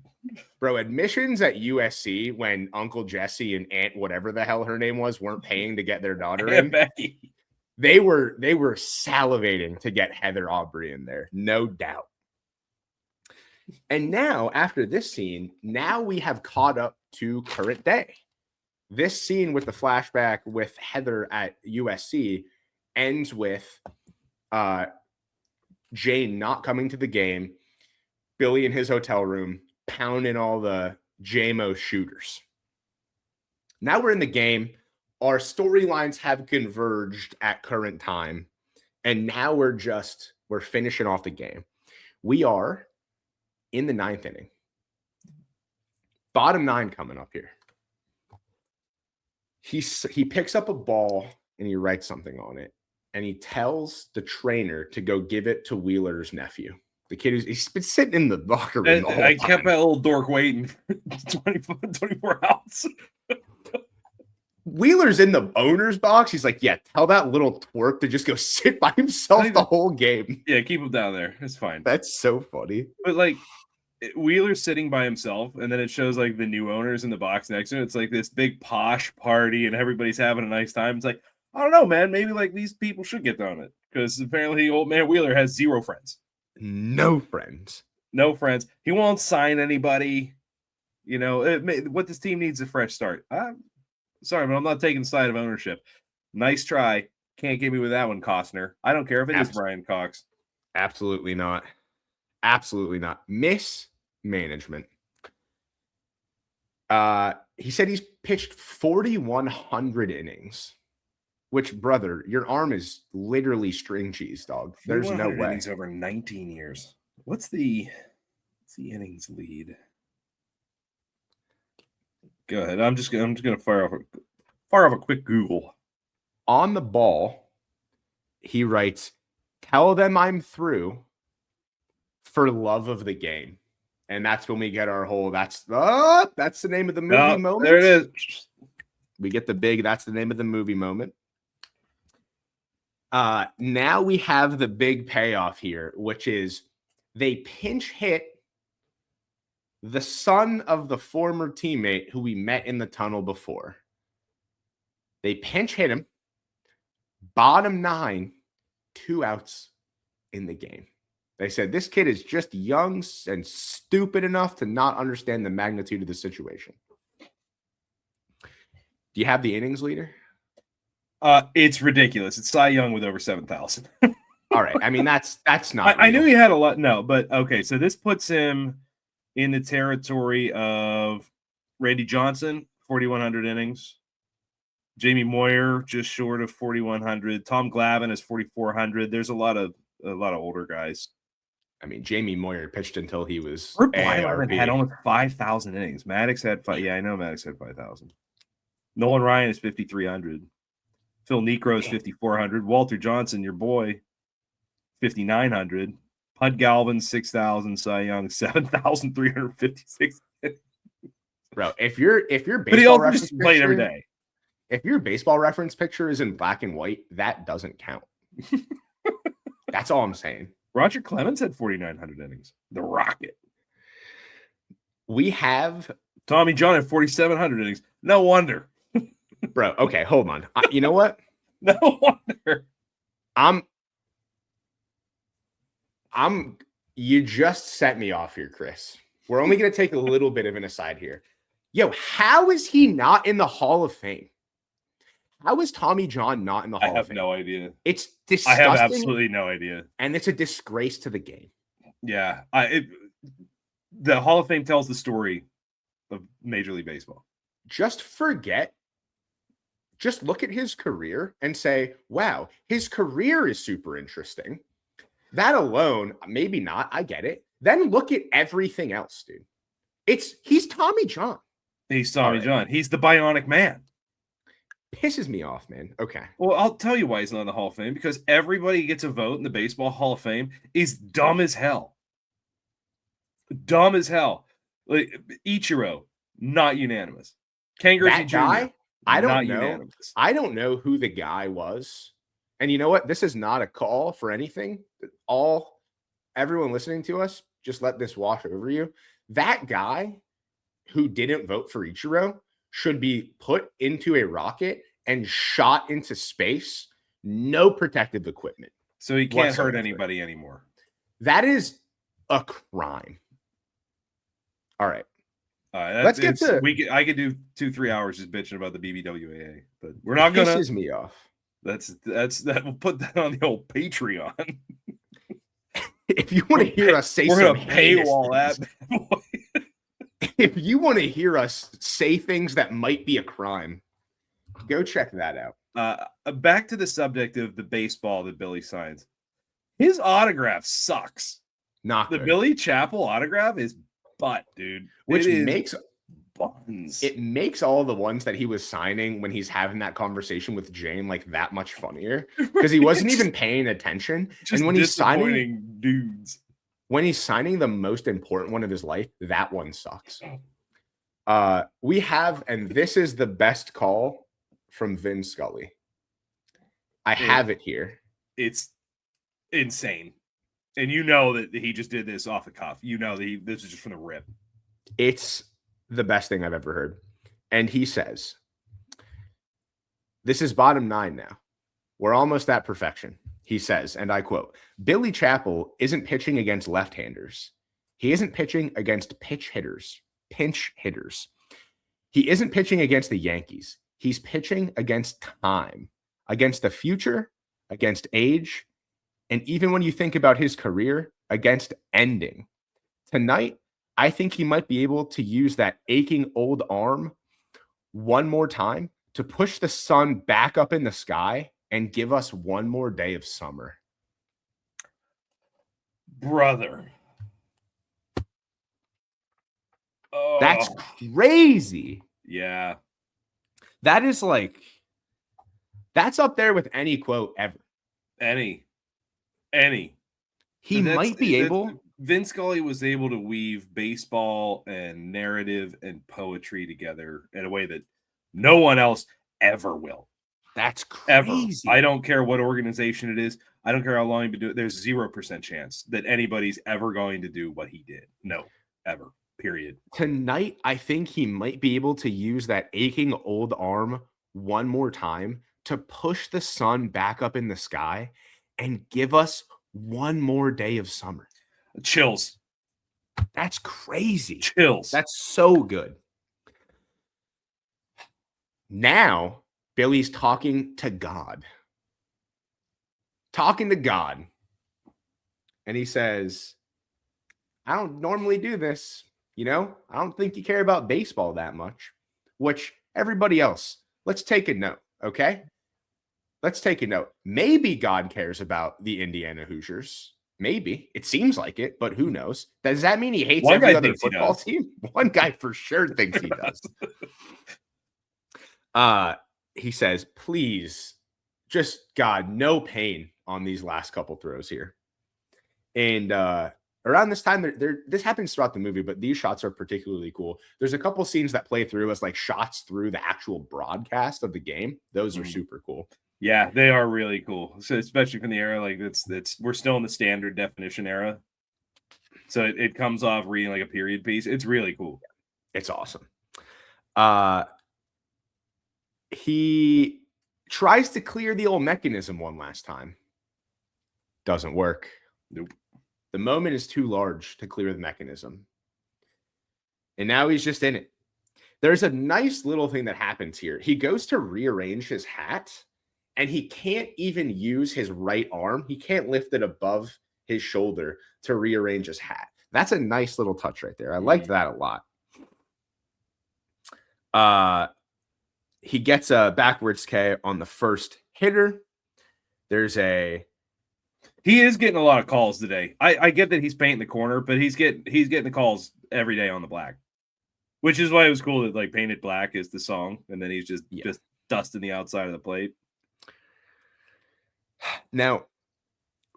Bro, admissions at USC when Uncle Jesse and Aunt whatever the hell her name was weren't paying to get their daughter in. They were salivating to get Heather Aubrey in there, no doubt. And now, after this scene, now we have caught up to current day. This scene with the flashback with Heather at USC ends with Jane not coming to the game, Billy in his hotel room, pounding all the JMO shooters. Now we're in the game. Our storylines have converged at current time. And now we're finishing off the game. We are in the 9th inning. Bottom 9 coming up here. He picks up a ball and he writes something on it. And he tells the trainer to go give it to Wheeler's nephew. The kid he's been sitting in the locker room the whole time. Kept that little dork waiting for 24 hours. Wheeler's in the owner's box. He's like, yeah, tell that little twerp to just go sit by himself the whole game. Yeah, keep him down there. It's fine. That's so funny. But like Wheeler's sitting by himself, and then it shows like the new owners in the box next to it. It's like this big posh party, and everybody's having a nice time. It's like, I don't know, man. Maybe like these people should get on it because apparently old man Wheeler has 0 friends. No friends. No friends. He won't sign anybody. You know, what this team needs a fresh start. Sorry, but I'm not taking the side of ownership. Nice try. Can't get me with that one, Costner. I don't care if it is Brian Cox. Absolutely not. Absolutely not. Mismanagement. He said he's pitched 4,100 innings. Which, brother, your arm is literally string cheese, dog. There's no way. Innings over 19 years. What's the innings lead? Go ahead. I'm just gonna fire off a quick Google. On the ball, he writes, "Tell them I'm through for love of the game." And that's when we get our whole that's the name of the movie moment. There it is. We get the big that's the name of the movie moment. Now we have the big payoff here, which is they pinch hit the son of the former teammate who we met in the tunnel before. They pinch hit him. Bottom 9, 2 outs in the game. They said this kid is just young and stupid enough to not understand the magnitude of the situation. Do you have the innings leader? It's ridiculous. It's Cy Young with over 7,000. All right. I mean, that's not. I knew he had a lot. No, but okay. So this puts him in the territory of Randy Johnson, 4,100 innings. Jamie Moyer just short of 4,100. Tom Glavine is 4,400. There's a lot of older guys. I mean, Jamie Moyer pitched until he was. Herb Blyleven had almost 5,000 innings. Maddox had 5. Yeah, I know Maddox had 5,000. Nolan Ryan is 5,300. Phil Necro is 5,400. Walter Johnson, your boy, 5,900. Pud Galvin, 6,000. Cy Young, 7,356. Bro, if your But he baseball also reference just played every picture, day. if your baseball reference picture is in black and white, that doesn't count. That's all I'm saying. Roger Clemens had 4,900 innings. The Rocket. We have Tommy John had 4,700 innings. No wonder. bro. Okay, hold on. You know what? No wonder. You just set me off here, Chris. We're only going to take a little bit of an aside here. Yo, how is he not in the Hall of Fame? How is Tommy John not in the Hall of Fame? I have no idea. It's disgusting. I have absolutely no idea. And it's a disgrace to the game. Yeah. The Hall of Fame tells the story of Major League Baseball. Just look at his career and say, wow, his career is super interesting. That alone, maybe not. I get it. Then look at everything else, dude. He's Tommy John. He's Tommy John. He's the Bionic Man. Pisses me off, man. Okay. Well, I'll tell you why he's not in the Hall of Fame, because everybody gets a vote in the Baseball Hall of Fame is dumb as hell. Dumb as hell. Like Ichiro, not unanimous. Ken Griffey Jr. Guy, I don't know. Unanimous. I don't know who the guy was. And you know what? This is not a call for anything. Everyone listening to us, just let this wash over you. That guy who didn't vote for Ichiro should be put into a rocket and shot into space. No protective equipment. So he can't hurt anybody anymore. That is a crime. All right. Let's get to. I could do 2-3 hours just bitching about the BBWAA, but we're not gonna. Pisses me off. We'll put that on the old Patreon. If you want to hear us say, we're gonna paywall that. If you want to hear us say things that might be a crime, go check that out. Back to the subject of the baseball that Billy signs. His autograph sucks. Not the good. Billy Chappell autograph is butt, dude. Which makes buns. It makes all the ones that he was signing when he's having that conversation with Jane like that much funnier because he wasn't even paying attention. Just and when he's signing dudes, when he's signing the most important one of his life, that one sucks. We have, and this is the best call from Vin Scully. I have it here. It's insane. And you know that he just did this off the cuff. You know that this is just from the rip. It's the best thing I've ever heard. And he says, this is bottom 9 now. We're almost at perfection. He says, and I quote, Billy Chappell isn't pitching against left-handers. He isn't pitching against pinch hitters. He isn't pitching against the Yankees. He's pitching against time, against the future, against age, and even when you think about his career, against ending. Tonight, I think he might be able to use that aching old arm one more time to push the sun back up in the sky and give us one more day of summer. Brother. Oh. That's crazy. Yeah. That is that's up there with any quote ever. Any. He might be able. Vin Scully was able to weave baseball and narrative and poetry together in a way that no one else ever will. That's crazy. Ever. I don't care what organization it is. I don't care how long you've been doing it. There's 0% chance that anybody's ever going to do what he did. No, ever. Period. Tonight, I think he might be able to use that aching old arm one more time to push the sun back up in the sky and give us one more day of summer. Chills. That's crazy. Chills. That's so good. Now, Billy's talking to God. And he says, I don't normally do this. I don't think you care about baseball that much. Which everybody else, let's take a note, okay? Let's take a note. Maybe God cares about the Indiana Hoosiers. Maybe. It seems like it, but who knows? Does that mean he hates every other football team? One guy for sure thinks he does. He says, please, just God, no pain on these last couple throws here. And around this time, this happens throughout the movie, but these shots are particularly cool. There's a couple scenes that play through as like shots through the actual broadcast of the game. Those are super cool. Yeah, they are really cool. So especially from the era, like we're still in the standard definition era. So it comes off reading like a period piece. It's really cool. It's awesome. He tries to clear the old mechanism one last time. Doesn't work. Nope. The moment is too large to clear the mechanism. And now he's just in it. There's a nice little thing that happens here. He goes to rearrange his hat, and he can't even use his right arm. He can't lift it above his shoulder to rearrange his hat. That's a nice little touch right there. I liked that a lot. He gets a backwards K on the first hitter. He is getting a lot of calls today. I get that he's painting the corner, but he's getting the calls every day on the black, which is why it was cool that like Painted Black is the song, and then he's just dusting the outside of the plate. Now,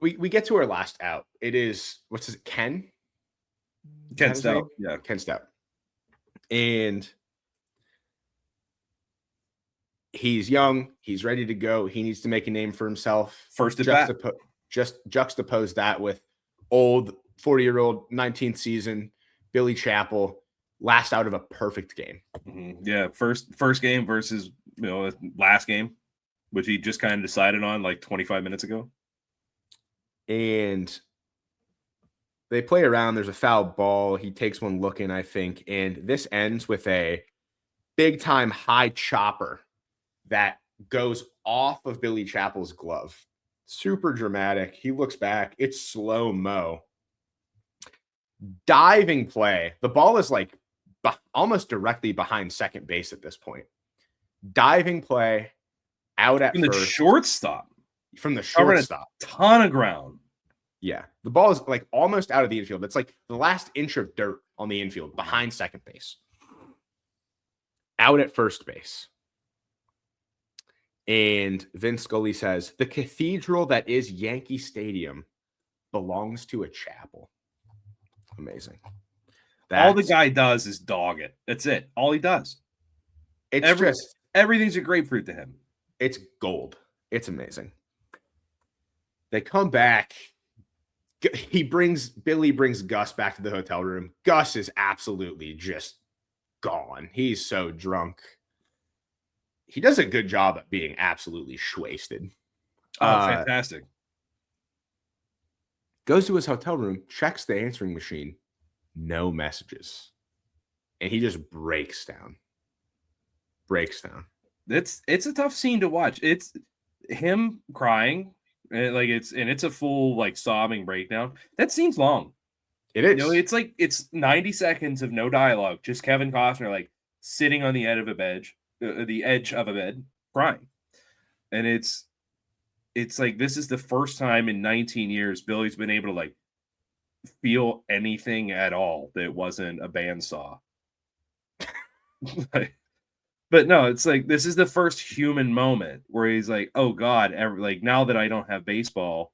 we get to our last out. It is, what's his, Ken Stout. Yeah, Ken Stout. And he's young. He's ready to go. He needs to make a name for himself. First at bat. Just juxtapose that with old 40-year-old 19th season Billy Chappell, last out of a perfect game. Mm-hmm. Yeah, first game versus last game, which he just kind of decided on like 25 minutes ago. And they play around. There's a foul ball. He takes one looking, I think, and this ends with a big-time high chopper that goes off of Billy Chappell's glove. Super dramatic. He looks back. It's slow-mo. Diving play. The ball is like almost directly behind second base at this point. Diving play out at from the shortstop. From the shortstop. Ton of ground. Yeah. The ball is like almost out of the infield. It's like the last inch of dirt on the infield behind second base. Out at first base. And Vince Scully says, the cathedral that is Yankee Stadium belongs to a chapel. Amazing. All the guy does is dog it. That's it. All he does. Everything's a grapefruit to him. It's gold. It's amazing. They come back. Billy brings Gus back to the hotel room. Gus is absolutely just gone. He's so drunk. He does a good job at being absolutely wasted. Oh, fantastic. Goes to his hotel room, checks the answering machine. No messages. And he just breaks down. It's a tough scene to watch. It's him crying. And it's a full like sobbing breakdown. That scene's long. It is. It's 90 seconds of no dialogue, just Kevin Costner like sitting on the edge of a bed, crying. And it's like this is the first time in 19 years Billy's been able to like feel anything at all that wasn't a bandsaw. But no, it's like this is the first human moment where he's like, "Oh God, now that I don't have baseball,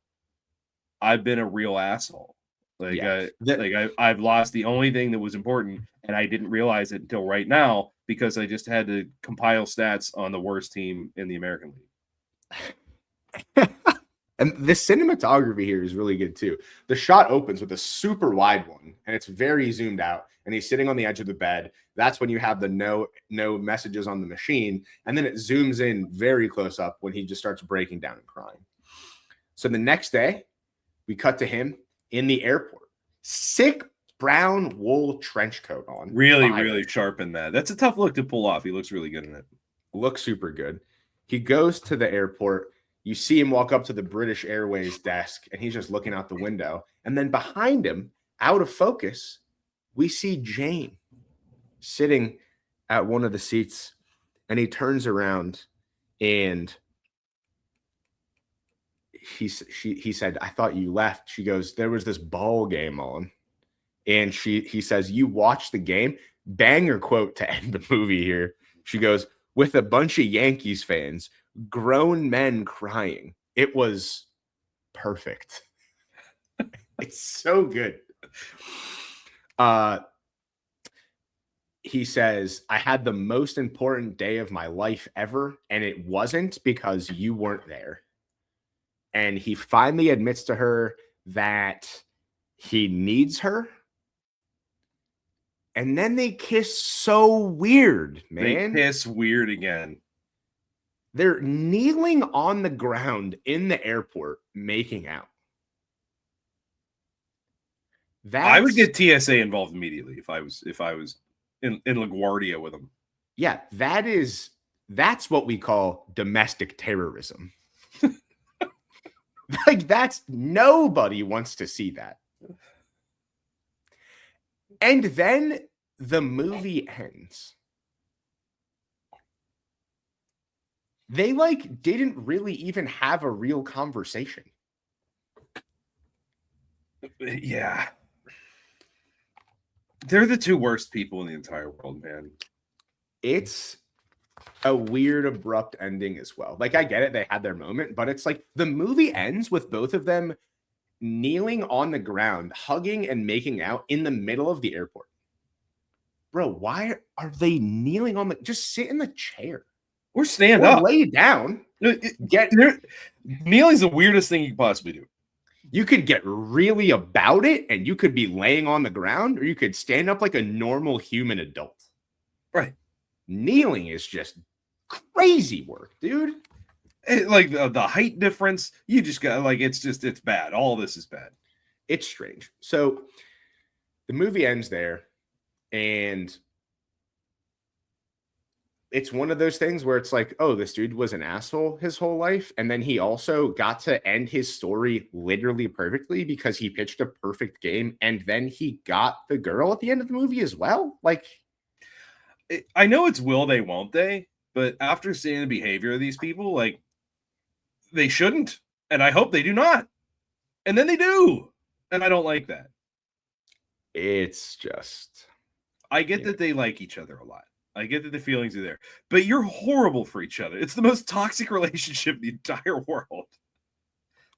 I've been a real asshole. I've lost the only thing that was important, and I didn't realize it until right now because I just had to compile stats on the worst team in the American League." And the cinematography here is really good too. The shot opens with a super wide one, and it's very zoomed out. And he's sitting on the edge of the bed. That's when you have the no messages on the machine. And then it zooms in very close up when he just starts breaking down and crying. So the next day, we cut to him in the airport. Sick brown wool trench coat on. Really sharp in that. That's a tough look to pull off. He looks really good in it. Looks super good. He goes to the airport. You see him walk up to the British Airways desk, and he's just looking out the window. And then behind him, out of focus, we see Jane sitting at one of the seats, and he turns around and he said, "I thought you left." She goes, "There was this ball game on." And he says, "You watched the game?" Banger quote to end the movie here. She goes, "With a bunch of Yankees fans, grown men crying." It was perfect. It's so good. He says, I had the most important day of my life ever, and it wasn't because you weren't there. And he finally admits to her that he needs her. And then they kiss so weird, man. They kiss weird again. They're kneeling on the ground in the airport, making out. I would get TSA involved immediately if I was in LaGuardia with them. Yeah, that's what we call domestic terrorism. Like, that's, nobody wants to see that. And then the movie ends. They like didn't really even have a real conversation. Yeah. They're the two worst people in the entire world, man. It's a weird, abrupt ending as well. Like, I get it, they had their moment, but it's like the movie ends with both of them kneeling on the ground, hugging and making out in the middle of the airport. Bro, why are they kneeling on the? Just sit in the chair or stand up, lay down. Kneeling's the weirdest thing you can possibly do. You could get really about it, and you could be laying on the ground, or you could stand up like a normal human adult. Right. Kneeling is just crazy work, dude. Like the height difference, you just got like it's bad. All this is bad. It's strange. So the movie ends there, and it's one of those things where it's like, oh, this dude was an asshole his whole life, and then he also got to end his story literally perfectly because he pitched a perfect game, and then he got the girl at the end of the movie as well. Like, I know it's will they, won't they, but after seeing the behavior of these people, like, they shouldn't, and I hope they do not, and then they do, and I don't like that. It's just, I get that they like each other a lot. I get that the feelings are there, but you're horrible for each other. It's the most toxic relationship in the entire world.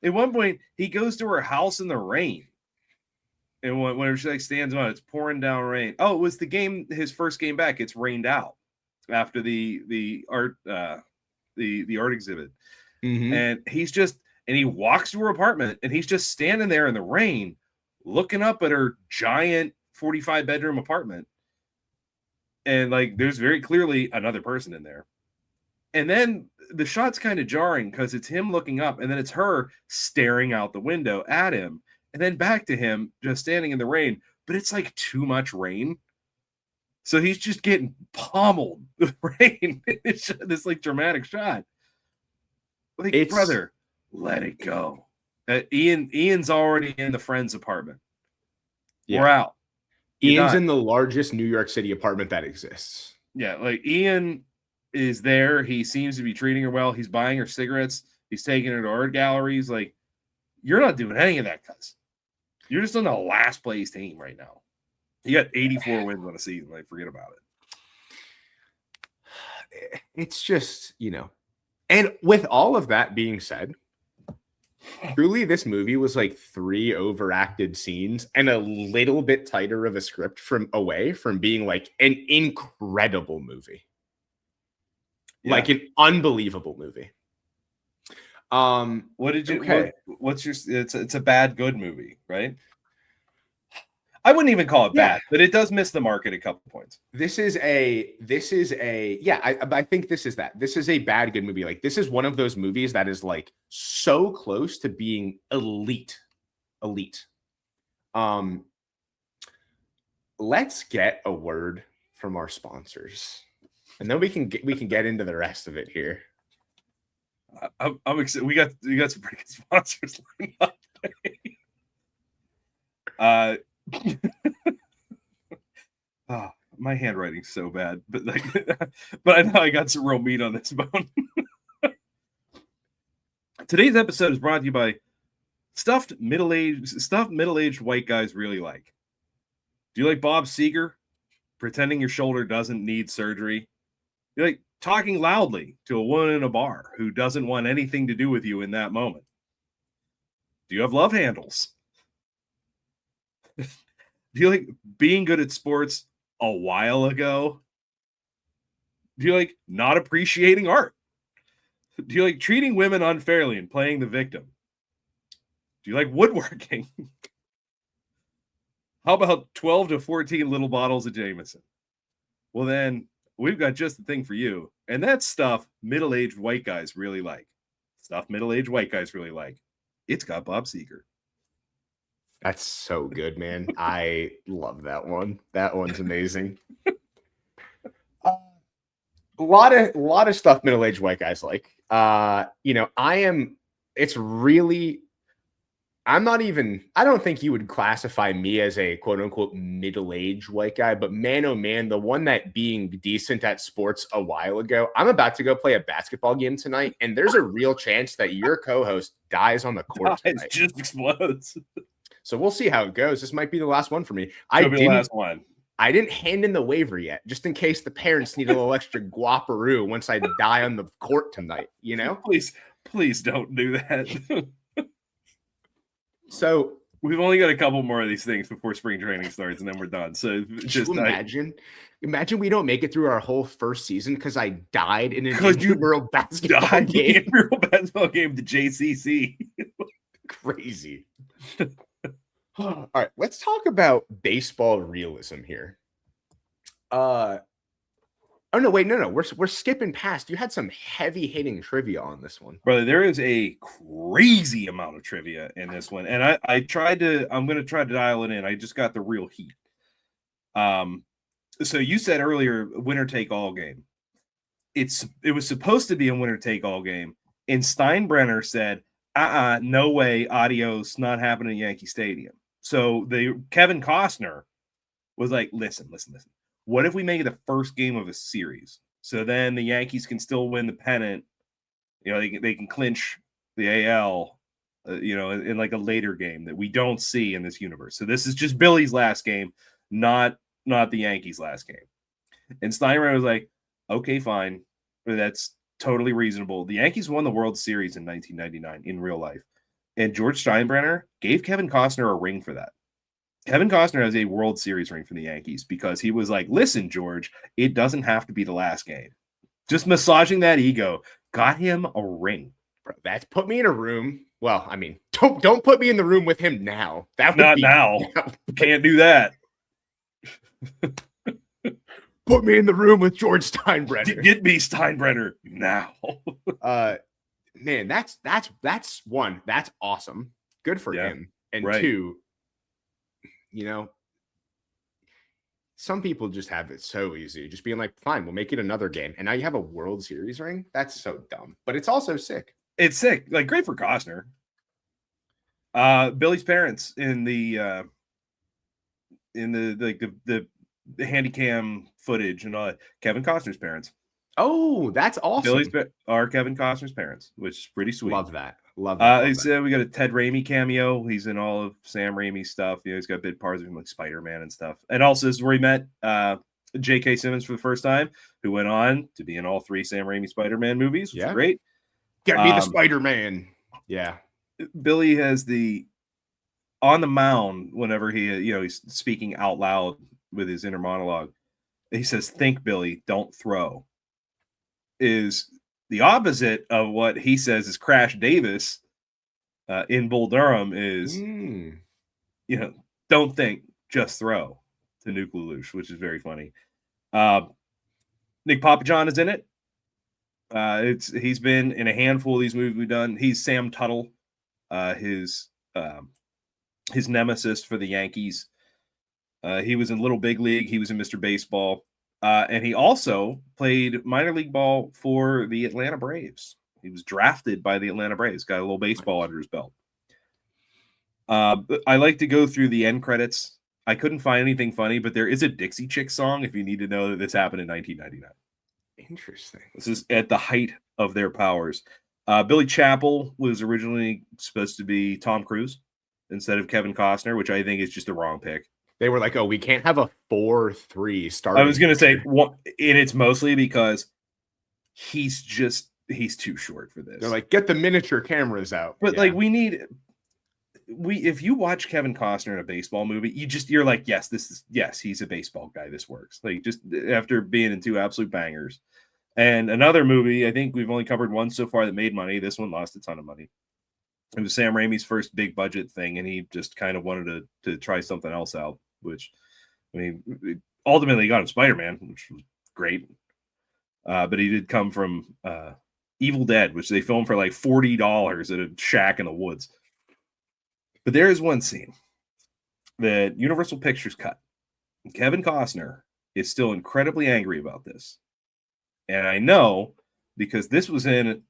At one point, he goes to her house in the rain. And whenever she like stands on, it's pouring down rain. Oh, it was the game, his first game back. It's rained out after the art exhibit. mm-hmm. And he walks to her apartment, and he's just standing there in the rain, looking up at her giant 45 bedroom apartment. And like, there's very clearly another person in there. And then the shot's kind of jarring because it's him looking up, and then it's her staring out the window at him, and then back to him just standing in the rain. But it's like too much rain. So he's just getting pummeled with rain. It's this like dramatic shot. Like, brother, let it go. Ian's already in the friend's apartment. Yeah. We're out. Ian's in the largest New York City apartment that exists. Yeah, like Ian is there. He seems to be treating her well. He's buying her cigarettes. He's taking her to art galleries. Like, you're not doing any of that, cuz. You're just on the last place team right now. You got 84 wins on a season. Like, forget about it. It's just, and with all of that being said, truly, this movie was like 3 overacted scenes and a little bit tighter of a script away from being like an incredible movie. Yeah. Like an unbelievable movie. What did you? Okay. What's your? It's a bad good movie, right? I wouldn't even call it bad, but it does miss the mark at a couple points. I think this is that. This is a bad good movie. Like, this is one of those movies that is like so close to being elite. Let's get a word from our sponsors, and then we can get into the rest of it here. I'm excited. We got some pretty good sponsors lined up. Oh, my handwriting's so bad, but I know I got some real meat on this bone. Today's episode is brought to you by stuff middle-aged white guys really like. Do you like Bob Seger pretending your shoulder doesn't need surgery? You like talking loudly to a woman in a bar who doesn't want anything to do with you in that moment? Do you have love handles? Do you like being good at sports a while ago? Do you like not appreciating art? Do you like treating women unfairly and playing the victim? Do you like woodworking? How about 12 to 14 little bottles of Jameson? Well, then we've got just the thing for you. And that's stuff middle-aged white guys really like. Stuff middle-aged white guys really like. It's got Bob Seger. That's so good, man. I love that one. That one's amazing. A lot of stuff middle-aged white guys like. You know, I don't think you would classify me as a quote unquote middle-aged white guy, but man, oh man, the one that being decent at sports a while ago, I'm about to go play a basketball game tonight, and there's a real chance that your co-host dies on the court tonight. It just explodes. So we'll see how it goes. This might be the last one for me. The last one. I didn't hand in the waiver yet, just in case the parents need a little extra guaparoo once I die on the court tonight, you know? Please don't do that. So we've only got a couple more of these things before spring training starts, and then we're done. So just imagine we don't make it through our whole first season because I died in an intramural basketball game. Intramural basketball game, the JCC. Crazy. All right, let's talk about baseball realism here. Oh no, wait, no. We're skipping past. You had some heavy hitting trivia on this one. Brother, there is a crazy amount of trivia in this one. And I'm gonna try to dial it in. I just got the real heat. So you said earlier, winner take all game. It was supposed to be a winner take all game. And Steinbrenner said, no way, adios, not happening at Yankee Stadium. So Kevin Costner was like, listen. What if we make it the first game of a series? So then the Yankees can still win the pennant. You know, they can clinch the AL, you know, in like a later game that we don't see in this universe. So this is just Billy's last game, not the Yankees' last game. And Steinbrenner was like, okay, fine. That's totally reasonable. The Yankees won the World Series in 1999 in real life. And George Steinbrenner gave Kevin Costner a ring for that. Kevin Costner has a World Series ring for the Yankees because he was like, listen, George, it doesn't have to be the last game. Just massaging that ego got him a ring. Bro, that's put me in a room. Well, I mean, don't put me in the room with him now. That would Not now. Can't do that. Put me in the room with George Steinbrenner. Get me Steinbrenner now. Man, that's one. That's awesome. Good for him. And right. Two, you know, some people just have it so easy, just being like, fine, we'll make it another game. And now you have a World Series ring. That's so dumb, but it's also sick. It's sick. Like, great for Costner. Billy's parents in the handy cam footage and all that. Kevin Costner's parents. Oh, that's awesome. Are Kevin Costner's parents, which is pretty sweet. Love that. Love that. He said we got a Ted Raimi cameo. He's in all of Sam Raimi's stuff. You know, he's got bit parts of him like Spider-Man and stuff. And also this is where he met J.K. Simmons for the first time, who went on to be in all 3 Sam Raimi Spider-Man movies, which is great. Get me the Spider-Man. Yeah. Billy has on the mound whenever he's speaking out loud with his inner monologue. He says, think, Billy, don't throw. Is the opposite of what he says is Crash Davis in Bull Durham is, don't think, just throw to Nuke Lelouch, which is very funny. Nick Papajohn is in it. He's been in a handful of these movies we've done. He's Sam Tuttle, his nemesis for the Yankees. He was in Little Big League. He was in Mr. Baseball. And he also played minor league ball for the Atlanta Braves. He was drafted by the Atlanta Braves. Got a little baseball under his belt. I like to go through the end credits. I couldn't find anything funny, but there is a Dixie Chicks song if you need to know that this happened in 1999. Interesting. This is at the height of their powers. Billy Chappell was originally supposed to be Tom Cruise instead of Kevin Costner, which I think is just the wrong pick. They were like, oh, we can't have a 4-3 start. I was going to say, and it's mostly because he's too short for this. They're like, get the miniature cameras out. But like, we need if you watch Kevin Costner in a baseball movie, you're like, yes, he's a baseball guy. This works. Like, just after being in 2 absolute bangers. And another movie, I think we've only covered one so far that made money. This one lost a ton of money. It was Sam Raimi's first big budget thing, and he just kind of wanted to try something else out, which, I mean, ultimately got him Spider-Man, which was great. But he did come from Evil Dead, which they filmed for like $40 at a shack in the woods. But there is one scene that Universal Pictures cut. Kevin Costner is still incredibly angry about this. And I know because this was in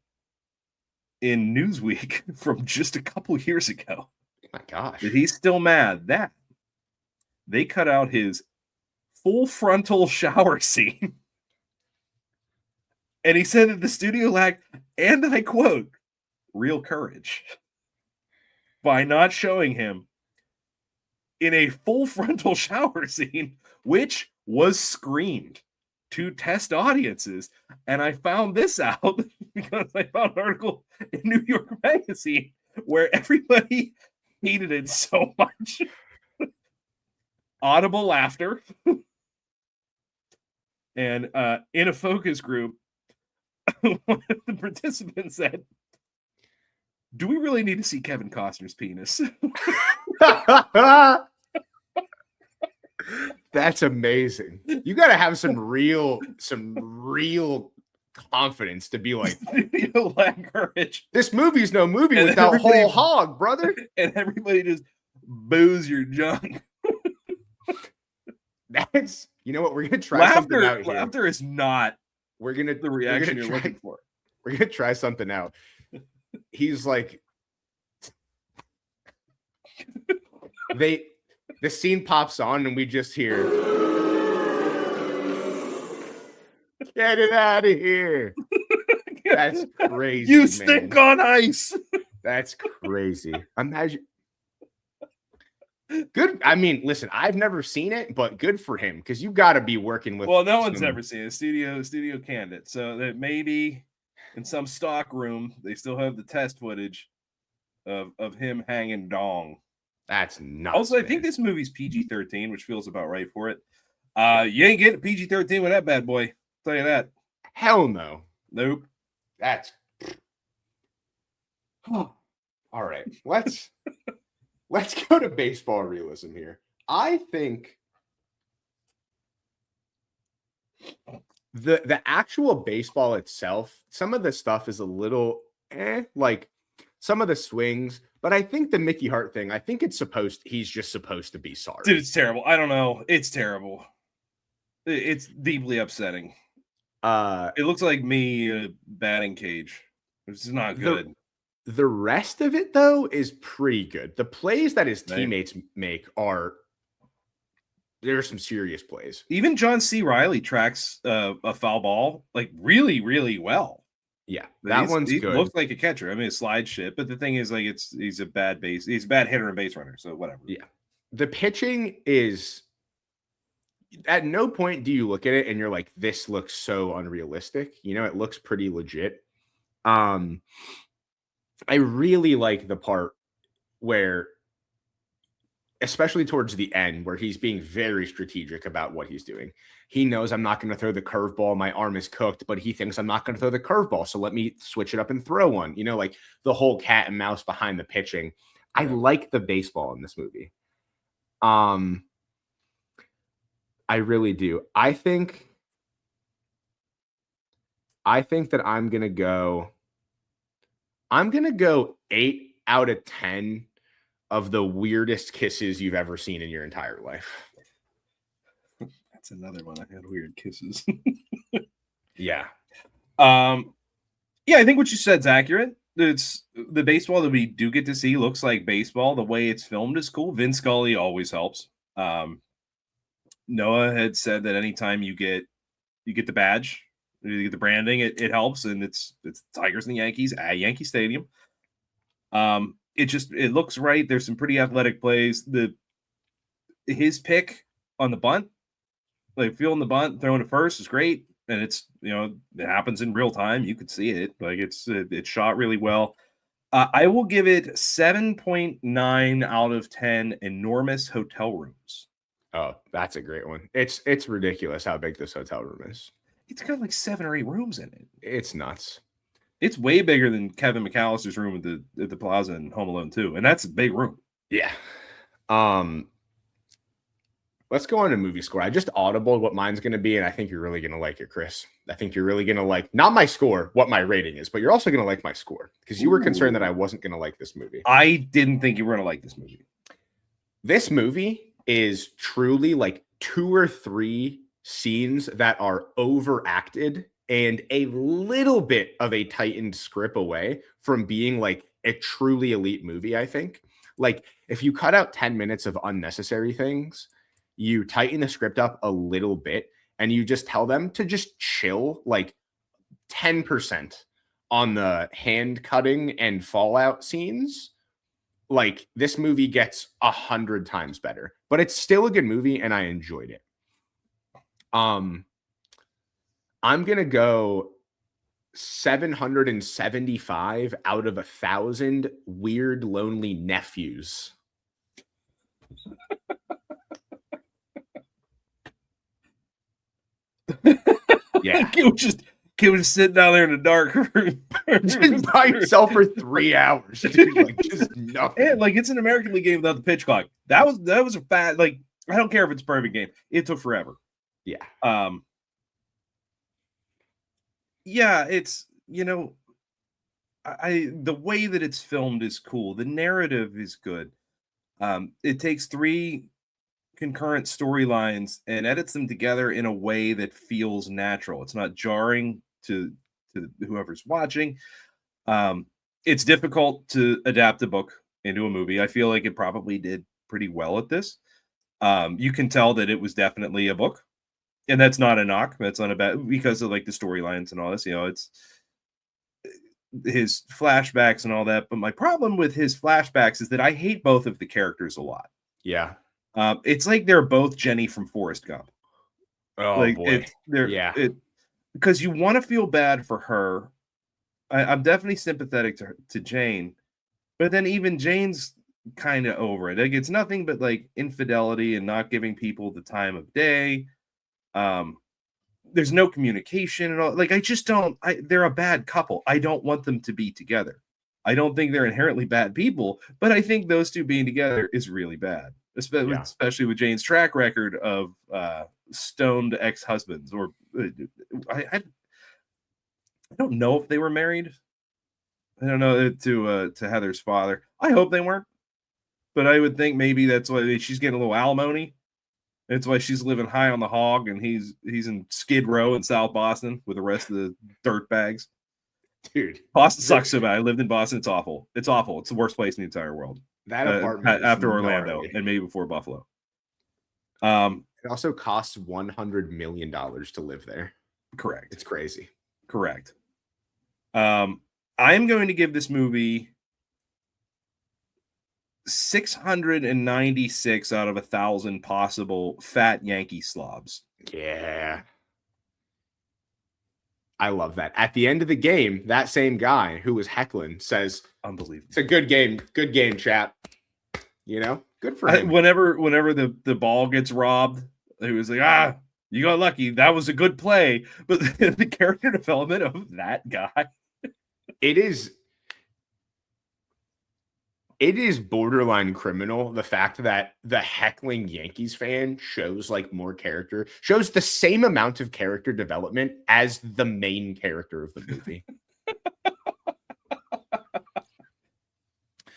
Newsweek from just a couple years ago. Oh my gosh. That he's still mad that they cut out his full frontal shower scene. And he said that the studio lacked, and I quote, real courage by not showing him in a full frontal shower scene, which was screened to test audiences. And I found this out because I found an article in New York Magazine where everybody hated it so much. Audible laughter. And in a focus group, one of the participants said, "Do we really need to see Kevin Costner's penis?" That's amazing. You got to have some real confidence to be like, lack courage. This movie's no movie And without whole hog, brother. And everybody just boos your junk. That's, you know what? We're gonna try something out here. Laughter is not the reaction you're looking for. We're gonna try something out. He's like, the scene pops on and we just hear, "Get it out of here." That's crazy. You stink on ice. That's crazy. Imagine. Good. I mean, listen, I've never seen it, but good for him because you got to be working with. Well, no one's ever seen it. Studio canned it, so that maybe in some stock room they still have the test footage of him hanging dong. That's nuts. Also, I think this movie's PG-13, which feels about right for it. You ain't getting PG-13 with that bad boy. I'll tell you that. Hell no. Nope. That's all right. Let's go to baseball realism here. I think the actual baseball itself, some of the stuff is a little like some of the swings, but I think the Mickey Hart thing, I think he's just supposed to be sorry. Dude, it's terrible. I don't know. It's terrible. It's deeply upsetting. It looks like me in a batting cage. It's not good. The rest of it, though, is pretty good. The plays that his teammates make there are some serious plays. Even John C. Reilly tracks a foul ball like really, really well. Yeah, he good. Looks like a catcher. I mean, a slide shit, but the thing is, like, he's a bad hitter and base runner, so whatever. Yeah, the pitching is. At no point do you look at it and you're like, this looks so unrealistic. You know, it looks pretty legit. I really like the part where, especially towards the end, where he's being very strategic about what he's doing. He knows I'm not going to throw the curveball. My arm is cooked, but he thinks I'm not going to throw the curveball. So let me switch it up and throw one. You know, like the whole cat and mouse behind the pitching. I like the baseball in this movie. I really do. I think that I'm going to go 8 out of 10 of the weirdest kisses you've ever seen in your entire life. That's another one. I had weird kisses. Yeah. Yeah, I think what you said is accurate. It's the baseball that we do get to see looks like baseball. The way it's filmed is cool. Vin Scully always helps. Noah had said that anytime you get the badge, you get the branding, it helps, and it's Tigers and the Yankees at Yankee Stadium. It looks right. There's some pretty athletic plays. His pick on the bunt, like feeling the bunt, throwing it first is great, and it's, you know, it happens in real time. You could see it, like it's shot really well. I will give it 7.9 out of 10 enormous hotel rooms. Oh, that's a great one. It's ridiculous how big this hotel room is. It's got like 7 or 8 rooms in it. It's nuts. It's way bigger than Kevin McAllister's room at the Plaza in Home Alone 2, and that's a big room. Yeah. Let's go on to movie score. I just audibled what mine's going to be, and I think you're really going to like it, Chris. I think you're really going to like not my score, what my rating is, but you're also going to like my score because you were concerned that I wasn't going to like this movie. I didn't think you were going to like this movie. This movie is truly like 2 or 3 scenes that are overacted and a little bit of a tightened script away from being like a truly elite movie, I think. Like if you cut out 10 minutes of unnecessary things, you tighten the script up a little bit and you just tell them to just chill like 10% on the hand cutting and fallout scenes, like this movie gets 100 times better. But it's still a good movie and I enjoyed it. I'm gonna go 775 out of 1,000 weird lonely nephews. Yeah. Kid was sitting down there in the dark room. Just by himself for 3 hours. Dude, like just nothing. Yeah, like it's an American League game without the pitch clock. That was a fat, like, I don't care if it's a perfect game. It took forever. Yeah. Yeah, it's, you know, the way that it's filmed is cool. The narrative is good. It takes 3 concurrent storylines and edits them together in a way that feels natural. It's not jarring to whoever's watching. It's difficult to adapt a book into a movie. I feel like it probably did pretty well at this. You can tell that it was definitely a book, and that's not a knock. That's not a bad, because of like the storylines and all this. You know, it's his flashbacks and all that. But my problem with his flashbacks is that I hate both of the characters a lot. Yeah. It's like they're both Jenny from Forrest Gump. Oh like boy. Because you want to feel bad for her. I'm definitely sympathetic to Jane, but then even Jane's kind of over it. Like it's nothing but like infidelity and not giving people the time of day. There's no communication and all. Like I just don't. They're a bad couple. I don't want them to be together. I don't think they're inherently bad people, but I think those two being together is really bad, especially with Jane's track record of stoned ex-husbands. Or I don't know if they were married. I don't know to Heather's father. I hope they weren't, but I would think maybe that's why she's getting a little alimony. That's why she's living high on the hog, and he's in Skid Row in South Boston with the rest of the dirt bags. Dude, Boston sucks so bad. I lived in Boston. It's awful. It's awful. It's the worst place in the entire world. That apartment after Orlando and maybe before Buffalo. It also costs $100 million to live there. Correct. It's crazy. Correct. I'm going to give this movie 696 out of 1,000 possible fat Yankee slobs. Yeah. I love that. At the end of the game, that same guy who was heckling says, "Unbelievable. It's a good game. Good game, chat." You know, good for him. Whenever the ball gets robbed, he was like, you got lucky. That was a good play. But the character development of that guy. It is borderline criminal, the fact that the heckling Yankees fan shows like more character, shows the same amount of character development as the main character of the movie.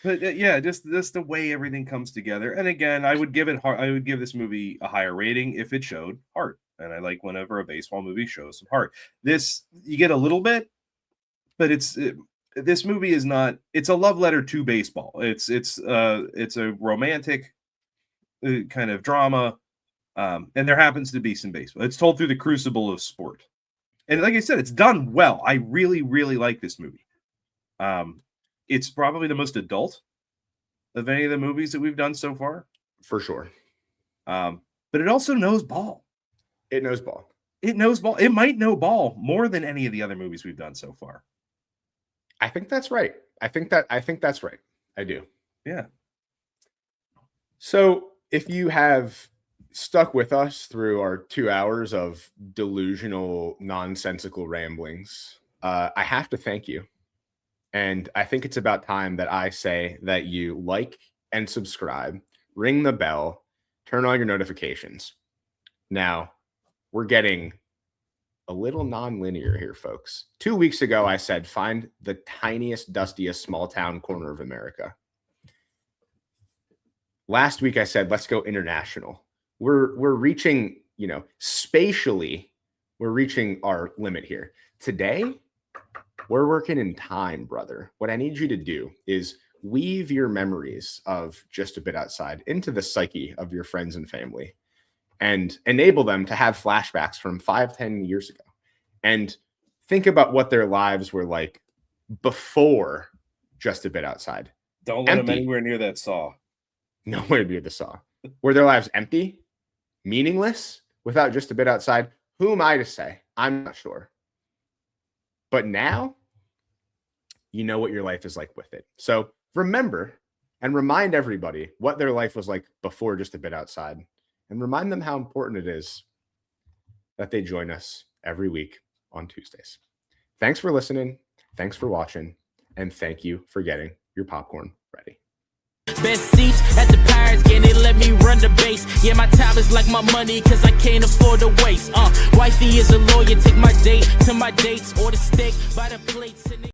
But yeah, just the way everything comes together. And again, I would give this movie a higher rating if it showed heart. And I like whenever a baseball movie shows some heart. This, you get a little bit, but this movie is not. It's a love letter to baseball. It's a romantic kind of drama, and there happens to be some baseball. It's told through the crucible of sport, and like I said, it's done well. I really, really like this movie. It's probably the most adult of any of the movies that we've done so far, for sure. But it also knows ball. It knows ball. It knows ball. It might know ball more than any of the other movies we've done so far. I think that's right. I think that's right. I do. Yeah. So if you have stuck with us through our 2 hours of delusional, nonsensical ramblings, I have to thank you. And I think it's about time that I say that you like and subscribe, ring the bell, turn on your notifications. Now, we're getting a little non-linear here, folks. 2 weeks ago, I said, find the tiniest, dustiest small town corner of America. Last week, I said, let's go international. We're reaching, spatially, we're reaching our limit here. Today, we're working in time, brother. What I need you to do is weave your memories of Just a Bit Outside into the psyche of your friends and family and enable them to have flashbacks from 5-10 years ago and think about what their lives were like before Just a Bit Outside. Don't let them anywhere near that saw. Nowhere near the saw. Were their lives empty, meaningless, without Just a Bit Outside? Who am I to say? I'm not sure. But now, you know what your life is like with it. So remember and remind everybody what their life was like before Just a Bit Outside. And remind them how important it is that they join us every week on Tuesdays. Thanks for listening. Thanks for watching. And thank you for getting your popcorn ready. Best seats at the Pirates game, they let me run the base. Yeah, my time is like my money, cause I can't afford to waste. Wifey is a lawyer, take my date to my dates, or the steak by the plates.